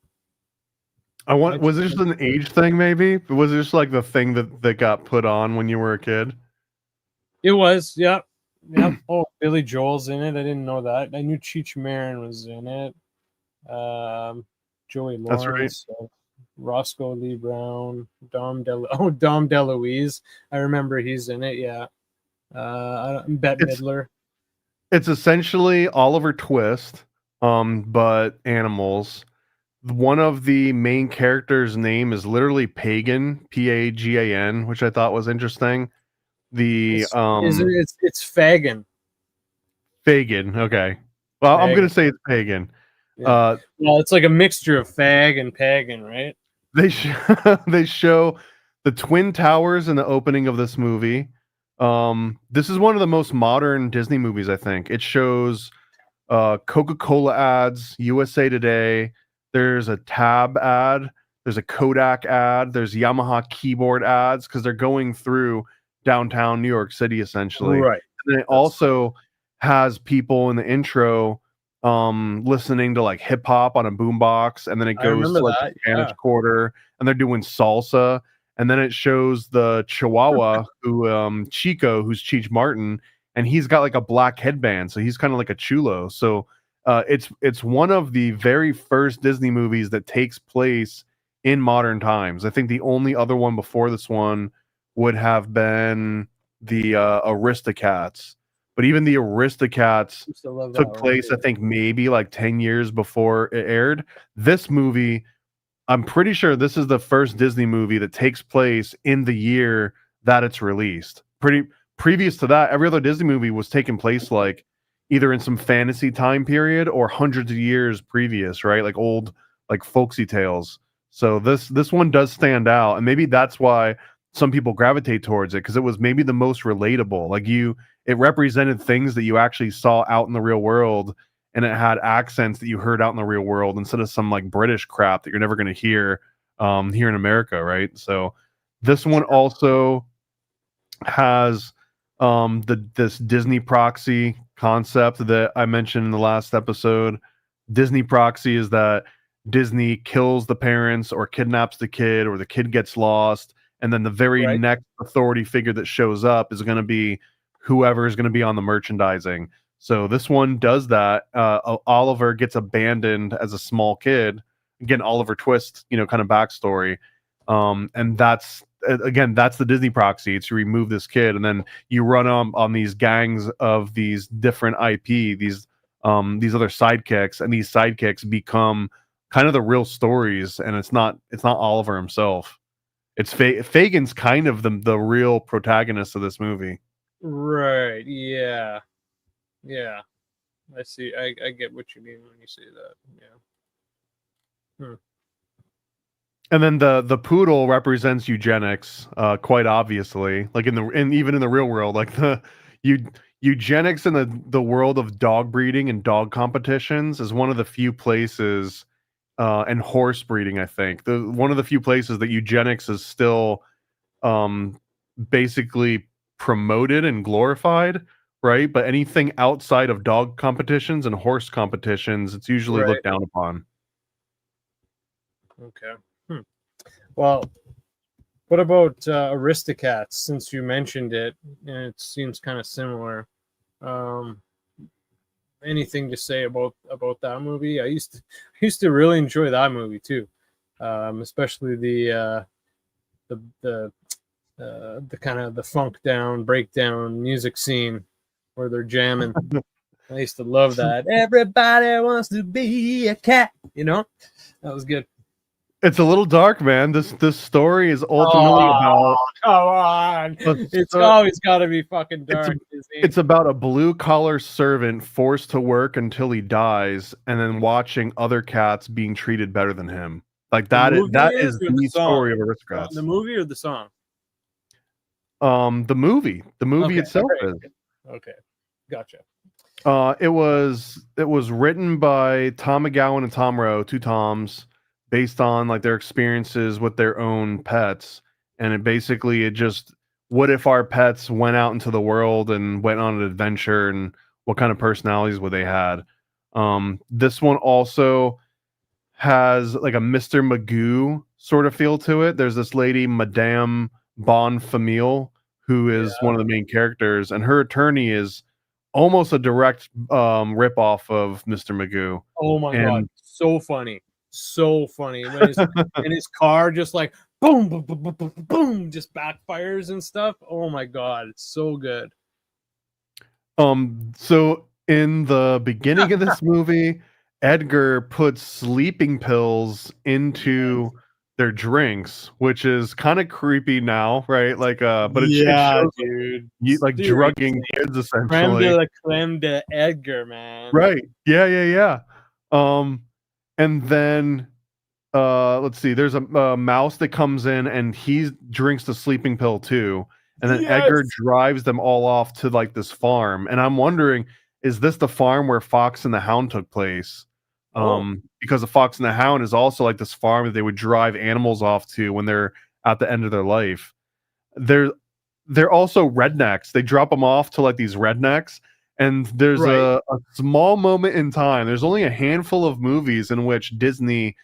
Was it just an age thing, maybe? Was it just like the thing that got put on when you were a kid? It was, yep. Oh, Billy Joel's in it. I didn't know that. I knew Cheech Marin was in it. Joey Lawrence. That's right. Roscoe Lee Brown. Dom DeLuise. I remember he's in it. Yeah. Bette Midler. It's essentially Oliver Twist, but animals. One of the main characters' name is literally Pagan, Pagan, which I thought was interesting. It's Fagin. Fagin, okay. Well, I'm gonna say it's Pagan. Yeah. Well, it's like a mixture of fag and pagan, right? They show the Twin Towers in the opening of this movie. This is one of the most modern Disney movies, I think. It shows Coca-Cola ads, USA Today. There's a Tab ad. There's a Kodak ad. There's Yamaha keyboard ads because they're going through downtown New York City essentially. Right. And it also has people in the intro listening to like hip hop on a boombox, and then it goes to like the Spanish Quarter, and they're doing salsa, and then it shows the Chihuahua who Chico, who's Cheech Martin, and he's got like a black headband, so he's kind of like a chulo. So it's one of the very first Disney movies that takes place in modern times. I think the only other one before this one would have been the Aristocats. But even the Aristocats took place, I think, maybe like 10 years before it aired. This movie, I'm pretty sure this is the first Disney movie that takes place in the year that it's released. Previous to that, every other Disney movie was taking place like either in some fantasy time period or hundreds of years previous, right? Like old, like folksy tales. So this one does stand out, and maybe that's why some people gravitate towards it, because it was maybe the most relatable. Like it represented things that you actually saw out in the real world, and it had accents that you heard out in the real world instead of some like British crap that you're never going to hear here in America, right? So this one also has this Disney proxy concept that I mentioned in the last episode. Disney proxy is that Disney kills the parents or kidnaps the kid, or the kid gets lost, and then the very next authority figure that shows up is going to be whoever is going to be on the merchandising. So this one does that. Oliver gets abandoned as a small kid. Again, Oliver Twist, kind of backstory. And that's the Disney proxy, to remove this kid, and then you run on these gangs of these different IP, these other sidekicks, and these sidekicks become kind of the real stories, and it's not Oliver himself. It's Fagin's kind of the real protagonist of this movie. Right. Yeah. I see. I get what you mean when you say that. Yeah. And then the poodle represents eugenics, quite obviously. Like even in the real world, like the eugenics in the world of dog breeding and dog competitions is one of the few places, and horse breeding, I think, one of the few places that eugenics is still basically promoted and glorified, right? But anything outside of dog competitions and horse competitions, it's usually looked down upon. Okay. Well, what about Aristocats? Since you mentioned it, and it seems kind of similar. Anything to say about that movie? I used to really enjoy that movie too, especially the kind of the funk down, breakdown music scene where they're jamming. I used to love that. Everybody wants to be a cat. That was good. It's a little dark, man. This story is ultimately about. Come on, it's always got to be fucking dark. It's about a blue-collar servant forced to work until he dies, and then watching other cats being treated better than him. Like that is the story of Aristocats. The movie or the song? The movie itself is. Okay, gotcha. It was written by Tom McGowan and Tom Rowe, two Toms, based on like their experiences with their own pets. And it just, what if our pets went out into the world and went on an adventure, and what kind of personalities would they had? This one also has like a Mr. Magoo sort of feel to it. There's this lady, Madame Bonfamille, who is one of the main characters, and her attorney is almost a direct rip-off of Mr. Magoo. Oh my god, so funny. When his car just like boom, boom, boom, boom, boom, boom, just backfires and stuff. Oh my god, it's so good. So in the beginning of this movie, Edgar puts sleeping pills into their drinks, which is kind of creepy now, right? Like, but it shows, dude, like drugging kids essentially. Creme de Edgar, man. Right? Yeah. And then, let's see. There's a mouse that comes in, and he drinks the sleeping pill too. and then Edgar drives them all off to like this farm. And I'm wondering, is this the farm where Fox and the Hound took place? Because the Fox and the Hound is also like this farm that they would drive animals off to when they're at the end of their life. They're also rednecks. They drop them off to like these rednecks. And there's a small moment in time. There's only a handful of movies in which Disney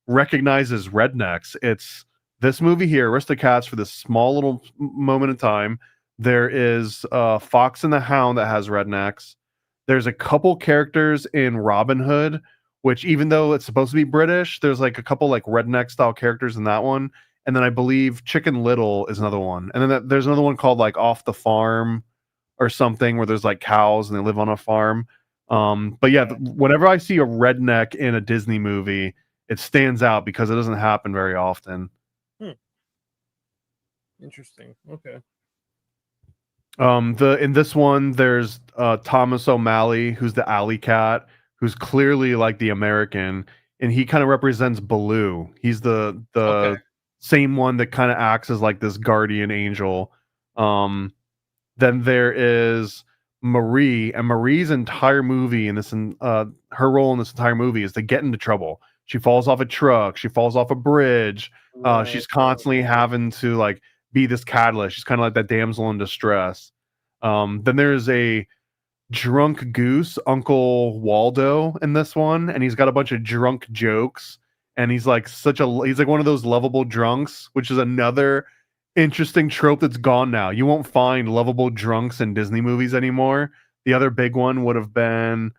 recognizes rednecks. It's this movie here, Aristocats, for this small little moment in time. There is Fox and the Hound that has rednecks. There's a couple characters in Robin Hood, which even though it's supposed to be British, there's like a couple like redneck style characters in that one. And then I believe Chicken Little is another one. And then there's another one called like Off the Farm or something where there's like cows and they live on a farm. But yeah, whenever I see a redneck in a Disney movie, it stands out because it doesn't happen very often. Interesting. Okay. In this one, there's Thomas O'Malley, who's the alley cat, who's clearly like the American, and he kind of represents Baloo. He's the same one that kind of acts as like this guardian angel. Then there is Marie, and Marie's entire movie her role in this entire movie is to get into trouble. She falls off a truck, she falls off a bridge. She's constantly having to like be this catalyst. She's kind of like that damsel in distress. Then there's a drunk goose, Uncle Waldo, in this one, and he's got a bunch of drunk jokes, and he's like one of those lovable drunks, which is another interesting trope that's gone now. You won't find lovable drunks in Disney movies anymore. The other big one would have been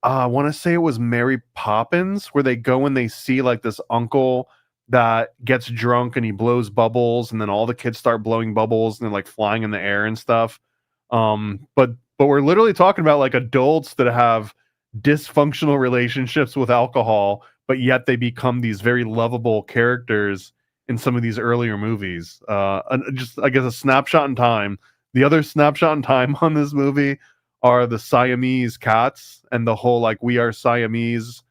I want to say it was Mary Poppins, where they go and they see like this uncle that gets drunk and he blows bubbles, and then all the kids start blowing bubbles and they're like flying in the air and stuff. But we're literally talking about like adults that have dysfunctional relationships with alcohol, but yet they become these very lovable characters in some of these earlier movies. Just I guess a snapshot in time. The other snapshot in time on this movie are the Siamese cats and the whole like we are Siamese.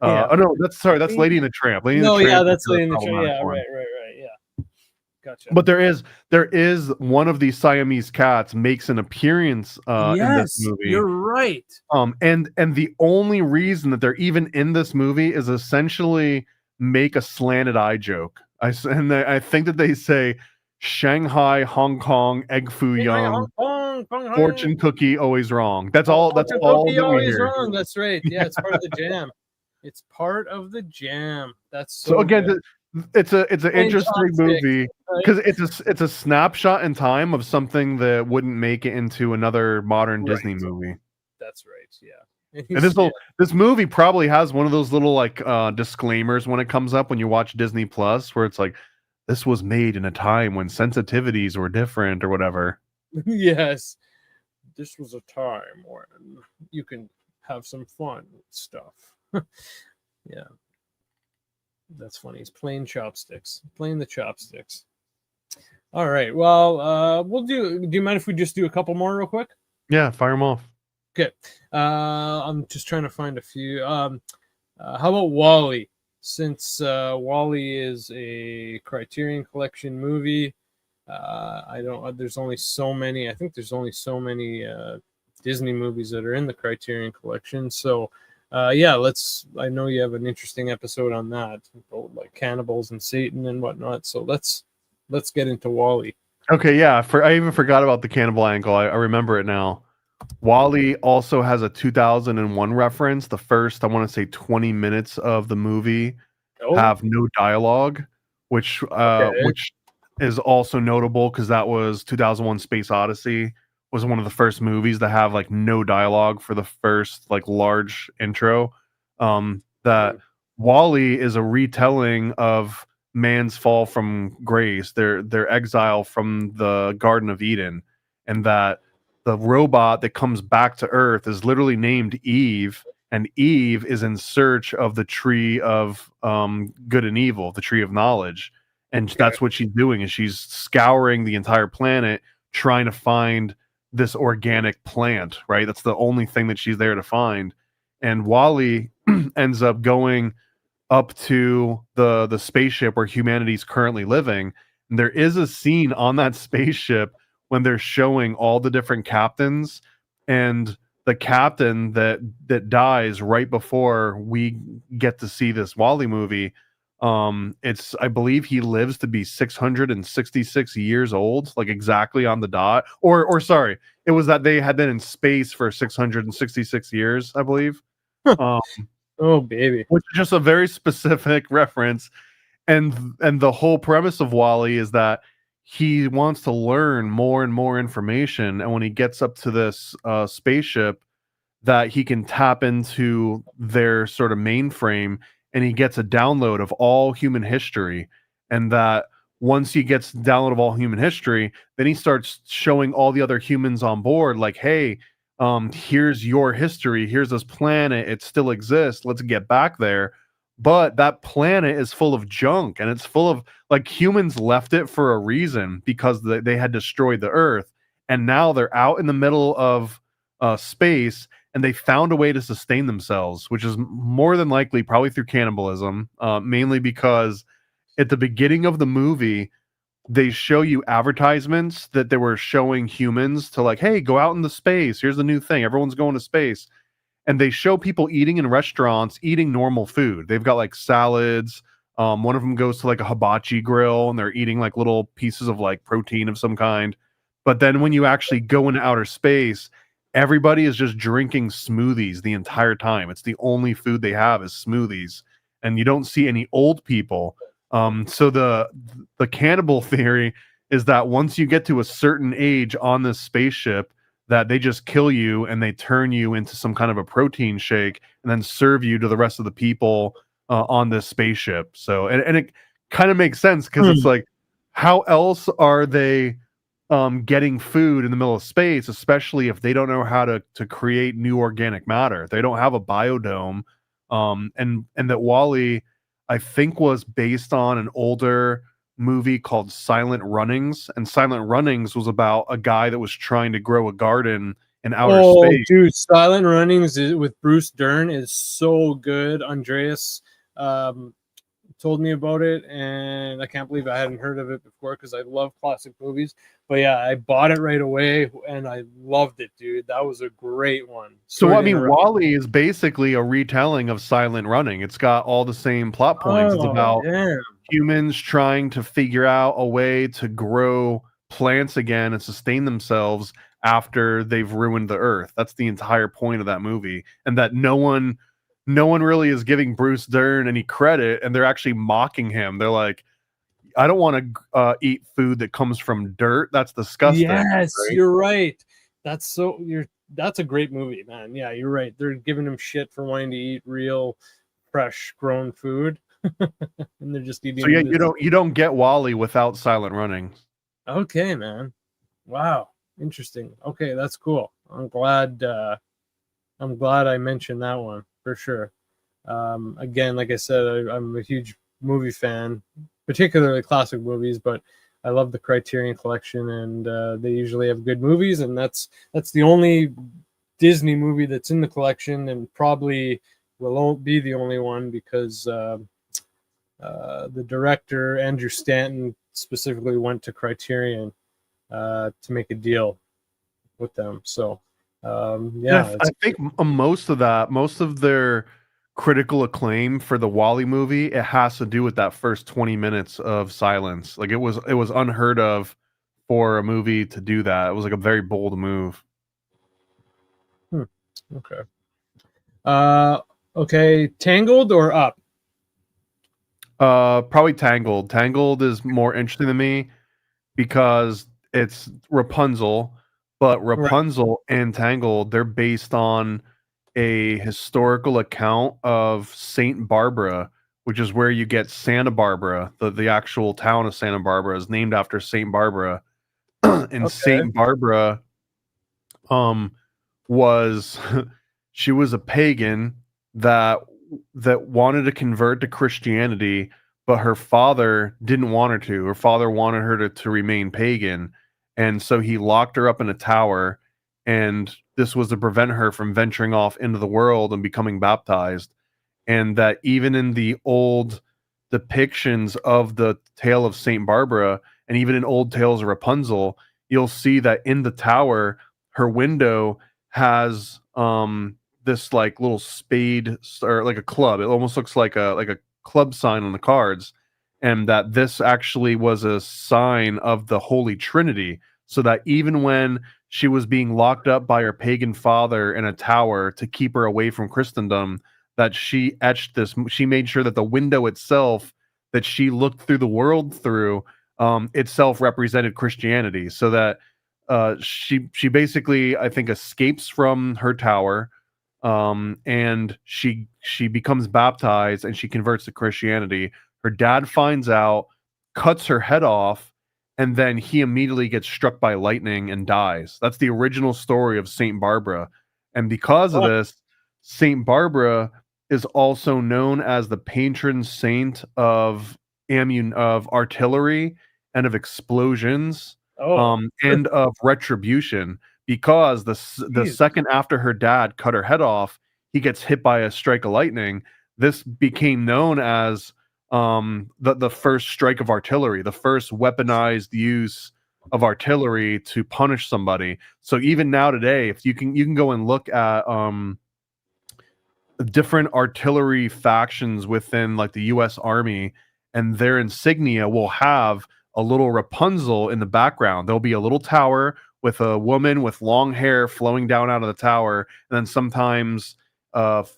Oh no, that's Lady and the Tramp. That's Lady and the Tramp. Yeah, right. Yeah, gotcha. But there is one of these Siamese cats makes an appearance in this movie. You're right. And the only reason that they're even in this movie is essentially make a slanted eye joke. I think that they say Shanghai, Hong Kong, egg foo young, fortune cookie always wrong. That's all. That's all that we hear. Wrong. That's right. Yeah, it's part of the jam. It's part of the jam. That's so again. Good. It's an interesting movie because it's a snapshot in time of something that wouldn't make it into another modern Disney movie. That's right. Yeah. And this movie probably has one of those little like disclaimers when it comes up when you watch Disney Plus, where it's like, this was made in a time when sensitivities were different or whatever. Yes, this was a time when you can have some fun with stuff. Yeah, that's funny. He's playing the chopsticks. All right. Well, we'll do. Do you mind if we just do a couple more real quick? Yeah, fire them off. Okay. I'm just trying to find a few. How about Wall-E? Since Wall-E is a Criterion Collection movie, there's only so many. I think there's only so many Disney movies that are in the Criterion Collection. So, yeah, I know you have an interesting episode on that, like cannibals and Satan and whatnot. So let's get into Wall-E. Okay, yeah. I even forgot about the cannibal angle. I remember it now. Wall-E also has a 2001 reference. The first, I want to say 20 minutes of the movie have no dialogue, which is also notable because that was 2001 Space Odyssey was one of the first movies that have like no dialogue for the first like large intro. That Wall-E is a retelling of man's fall from grace, their exile from the Garden of Eden, and that the robot that comes back to Earth is literally named Eve, and Eve is in search of the tree of good and evil, the tree of knowledge. And that's what she's doing, is she's scouring the entire planet trying to find this organic plant, right? That's the only thing that she's there to find. And Wall-E ends up going up to the spaceship where humanity's currently living. And there is a scene on that spaceship when they're showing all the different captains, and the captain that dies right before we get to see this Wally movie. It's, I believe he lives to be 666 years old, like exactly on the dot. Or sorry, it was that they had been in space for 666 years, I believe. Um, Oh baby. which is just a very specific reference. And the whole premise of Wally is that he wants to learn more and more information, and when he gets up to this spaceship, that he can tap into their sort of mainframe, and he gets a download of all human history. And that once he gets download of all human history, then he starts showing all the other humans on board, like, hey, here's your history, here's this planet, it still exists, let's get back there. But that planet is full of junk, and it's full of, like, humans left it for a reason, because they had destroyed the earth, and now they're out in the middle of space, and they found a way to sustain themselves, which is more than likely probably through cannibalism, mainly because at the beginning of the movie, they show you advertisements that they were showing humans to, like, hey, go out into space. Here's the new thing. Everyone's going to space. And they show people eating in restaurants, eating normal food. They've got like salads. One of them goes to like a hibachi grill, and they're eating like little pieces of like protein of some kind. But then when you actually go into outer space, everybody is just drinking smoothies the entire time. It's the only food they have is smoothies, and you don't see any old people. So the cannibal theory is that once you get to a certain age on this spaceship, that they just kill you and they turn you into some kind of a protein shake and then serve you to the rest of the people on this spaceship. So, and it kind of makes sense, because it's like, how else are they getting food in the middle of space, especially if they don't know how to create new organic matter? They don't have a biodome. And that Wall-E, I think, was based on an older movie called Silent Runnings, and Silent Runnings was about a guy that was trying to grow a garden in outer space. Dude, Silent Runnings with Bruce Dern is so good. Andreas told me about it, and I can't believe I hadn't heard of it before, because I love classic movies. But yeah, I bought it right away and I loved it, dude. That was a great one. So I mean, Wall-E is basically a retelling of Silent Running. It's got all the same plot points. It's about humans trying to figure out a way to grow plants again and sustain themselves after they've ruined the earth. That's the entire point of that movie. And that no one really is giving Bruce Dern any credit, and they're actually mocking him. They're like, I don't want to eat food that comes from dirt. That's disgusting. Yes, right? You're right. That's a great movie, man. Yeah, you're right. They're giving him shit for wanting to eat real, fresh grown food. And they're just eating. So yeah, you don't get Wall-E without Silent Running. Okay, man. Wow, interesting. Okay, that's cool. I'm glad I mentioned that one for sure. Again, like I said, I'm a huge movie fan, particularly classic movies, but I love the Criterion Collection, and they usually have good movies, and that's the only Disney movie that's in the collection, and probably will be the only one, because the director, Andrew Stanton, specifically went to Criterion to make a deal with them. So I think most of their critical acclaim for the Wall-E movie, it has to do with that first 20 minutes of silence. Like, it was unheard of for a movie to do that. It was like a very bold move. Okay. Okay, Tangled or Up? Probably Tangled. Tangled is more interesting to me because it's Rapunzel, but Rapunzel and Tangled, they're based on a historical account of Saint Barbara, which is where you get Santa Barbara. The actual town of Santa Barbara is named after Saint Barbara. And Saint Barbara was she was a pagan that wanted to convert to Christianity, but her father didn't want her to. Her father wanted her to remain pagan, and so he locked her up in a tower, and this was to prevent her from venturing off into the world and becoming baptized. And that even in the old depictions of the tale of Saint Barbara, and even in old tales of Rapunzel, you'll see that in the tower, her window has this like little spade or like a club. It almost looks like a club sign on the cards, and that this actually was a sign of the Holy Trinity, so that even when she was being locked up by her pagan father in a tower to keep her away from Christendom, that she etched this. She made sure that the window itself that she looked through the world through itself represented Christianity, so that she basically, I think, escapes from her tower, and she becomes baptized and she converts to Christianity. Her dad finds out, cuts her head off, and then he immediately gets struck by lightning and dies. That's the original story of Saint Barbara, and because of this, Saint Barbara is also known as the patron saint of artillery and of explosions, and of retribution, because the second after her dad cut her head off, he gets hit by a strike of lightning. This became known as the first strike of artillery, the first weaponized use of artillery to punish somebody. So even now today, if you can go and look at different artillery factions within like the US Army, and their insignia will have a little Rapunzel in the background. There'll be a little tower with a woman with long hair flowing down out of the tower, and then sometimes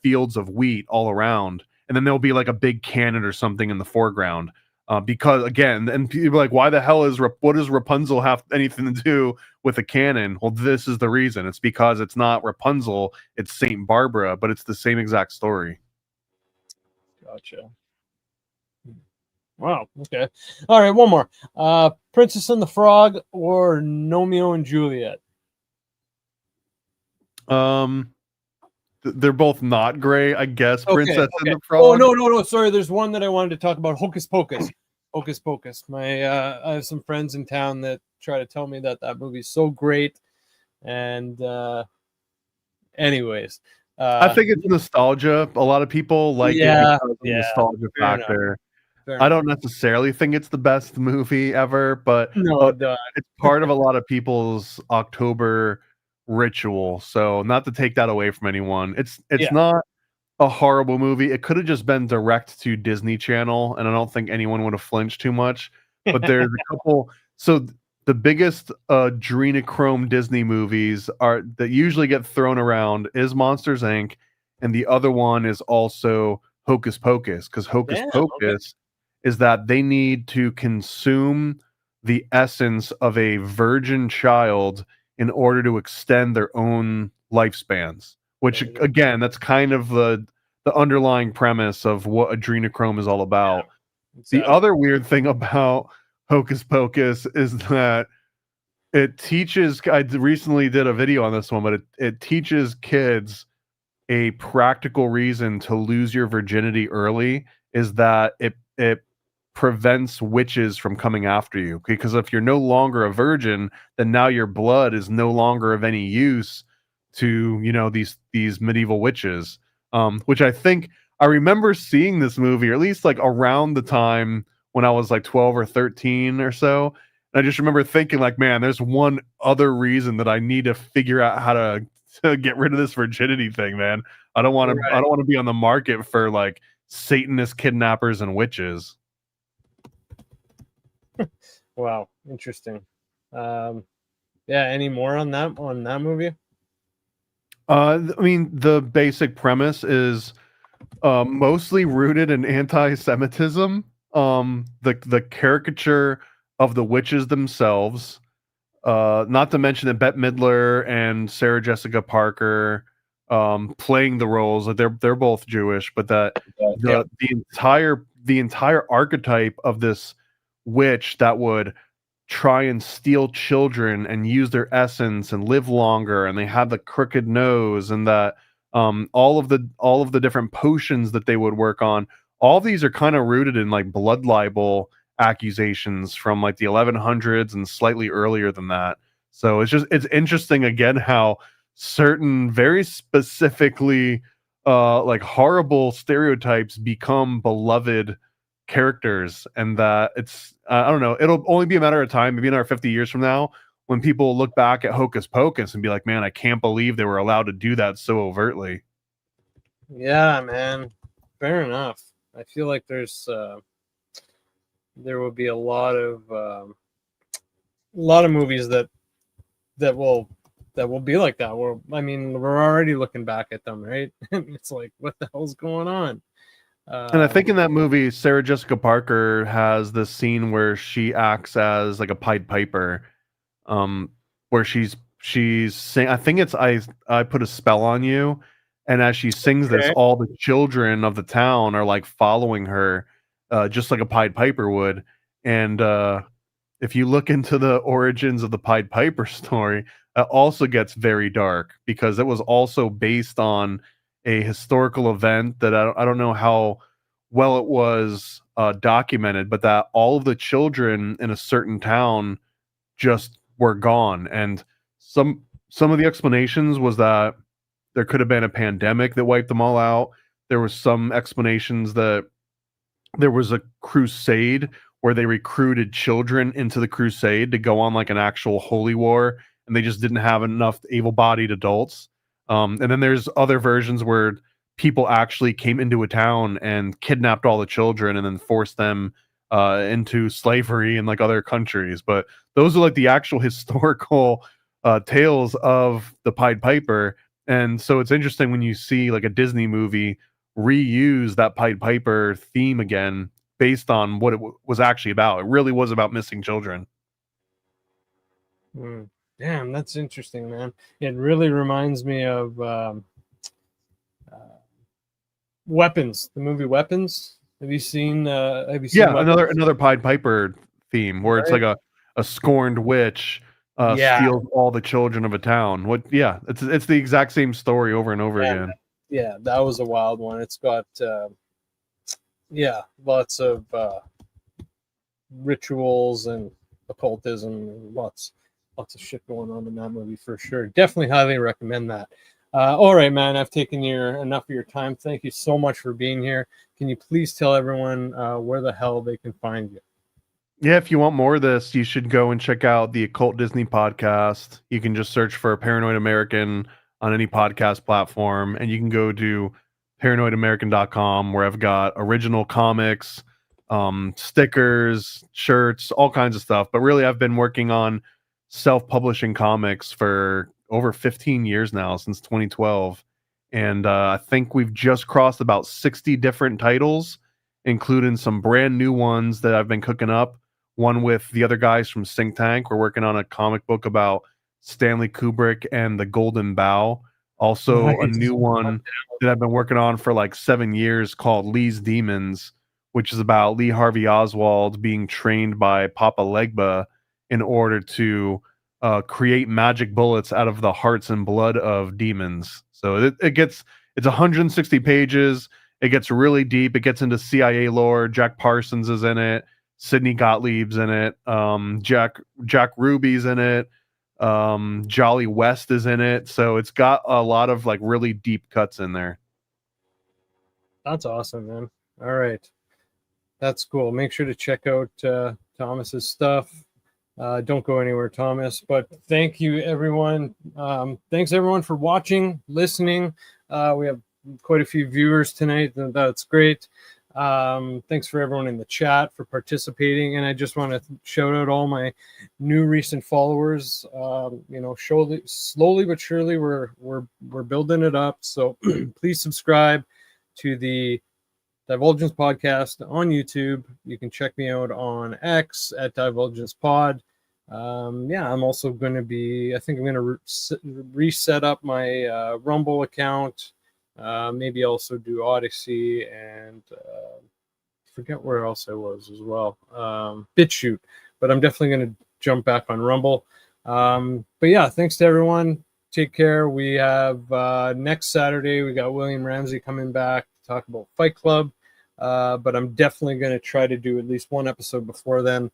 fields of wheat all around. And then there'll be like a big cannon or something in the foreground. Because again, and people are like, why the hell what does Rapunzel have anything to do with a cannon? Well, this is the reason. It's because it's not Rapunzel, it's Saint Barbara, but it's the same exact story. Gotcha. Wow. Okay. All right. One more. Princess and the Frog or Romeo and Juliet? They're both not gray, I guess. Okay, Princess okay. and the Frog. Oh no. Sorry. There's one that I wanted to talk about. Hocus Pocus. Hocus Pocus. I have some friends in town that try to tell me that movie's so great. And anyways, I think it's nostalgia. A lot of people like it because of the nostalgia factor. I don't necessarily think it's the best movie ever, but it's part of a lot of people's October ritual. So not to take that away from anyone. It's not a horrible movie. It could have just been direct to Disney Channel, and I don't think anyone would have flinched too much. But there's a couple. So the biggest adrenochrome Disney movies that usually get thrown around is Monsters Inc., and the other one is also Hocus Pocus, because Hocus Pocus is that they need to consume the essence of a virgin child in order to extend their own lifespans. Which again, that's kind of the underlying premise of what adrenochrome is all about. Yeah, exactly. The other weird thing about Hocus Pocus is that it teaches, I recently did a video on this one, but it teaches kids a practical reason to lose your virginity early, is that it prevents witches from coming after you. Because if you're no longer a virgin, then now your blood is no longer of any use to, these medieval witches. Which I think I remember seeing this movie, or at least like around the time when I was like 12 or 13 or so. And I just remember thinking like, man, there's one other reason that I need to figure out how to get rid of this virginity thing, man. I don't want to be on the market for like Satanist kidnappers and witches. Wow, interesting. Any more on that movie? I mean, the basic premise is mostly rooted in anti-Semitism. The caricature of the witches themselves, not to mention that Bette Midler and Sarah Jessica Parker playing the roles. They're both Jewish, but that the entire archetype of this witch that would try and steal children and use their essence and live longer, and they had the crooked nose, and that all of the different potions that they would work on, all of these are kind of rooted in like blood libel accusations from like the 1100s and slightly earlier than that. So it's interesting again how certain very specifically like horrible stereotypes become beloved characters, and that it's I don't know, it'll only be a matter of time, maybe another 50 years from now, when people look back at Hocus Pocus and be like, man, I can't believe they were allowed to do that so overtly. Yeah, man. Fair enough. I feel like there will be a lot of movies that will be like that. I mean, we're already looking back at them, right? It's like, what the hell's going on? And I think in that movie, Sarah Jessica Parker has this scene where she acts as like a Pied Piper, where she's sing. I think it's I put a spell on you, and as she sings this, Okay. all the children of the town are like following her, just like a Pied Piper would. And if you look into the origins of the Pied Piper story, it also gets very dark because it was also based on a historical event that I don't know how well it was documented, but that all of the children in a certain town just were gone. And some of the explanations was that there could have been a pandemic that wiped them all out. There was some explanations that there was a crusade where they recruited children into the crusade to go on like an actual holy war, and they just didn't have enough able-bodied adults. And then there's other versions where people actually came into a town and kidnapped all the children and then forced them into slavery in like other countries. But those are like the actual historical tales of the Pied Piper. And so it's interesting when you see like a Disney movie reuse that Pied Piper theme again based on what it was actually about. It really was about missing children. Damn, that's interesting, man. It really reminds me of Weapons, the movie Weapons. Have you seen? Yeah, another Pied Piper theme where it's like a scorned witch steals all the children of a town. Yeah, it's the exact same story over and over again. Yeah, that was a wild one. It's got lots of rituals and occultism and lots of shit going on in that movie for sure. Definitely highly recommend that. All right, man, I've taken enough of your time. Thank you so much for being here. Can you please tell everyone where the hell they can find you? Yeah, if you want more of this, you should go and check out the Occult Disney podcast. You can just search for Paranoid American on any podcast platform, and you can go to paranoidamerican.com where I've got original comics, stickers, shirts, all kinds of stuff. But really, I've been working on self-publishing comics for over 15 years now, since 2012. And I think we've just crossed about 60 different titles, including some brand new ones that I've been cooking up. One with the other guys from Think Tank. We're working on a comic book about Stanley Kubrick and the Golden Bough. Also, a new one that I've been working on for like 7 years called Lee's Demons, which is about Lee Harvey Oswald being trained by Papa Legba in order to create magic bullets out of the hearts and blood of demons. So it's 160 pages. It gets really deep. It gets into CIA lore. Jack Parsons is in it. Sidney Gottlieb's in it. Jack Ruby's in it. Jolly West is in it. So it's got a lot of like really deep cuts in there. That's awesome, man. All right. That's cool. Make sure to check out Thomas's stuff. Don't go anywhere, Thomas. But thank you, everyone. Thanks, everyone, for watching, listening. We have quite a few viewers tonight. That's great. Thanks for everyone in the chat for participating, and I just want to shout out all my new recent followers. Slowly but surely we're building it up. So please subscribe to the Divulgence Podcast on YouTube. You can check me out on X at Divulgence Pod. I'm also going to be, I think I'm going to reset up my Rumble account. Maybe also do Odyssey and forget where else I was as well. BitChute, but I'm definitely going to jump back on Rumble. But yeah, thanks to everyone. Take care. We have next Saturday, we got William Ramsey coming back to talk about Fight Club. But I'm definitely going to try to do at least one episode before then.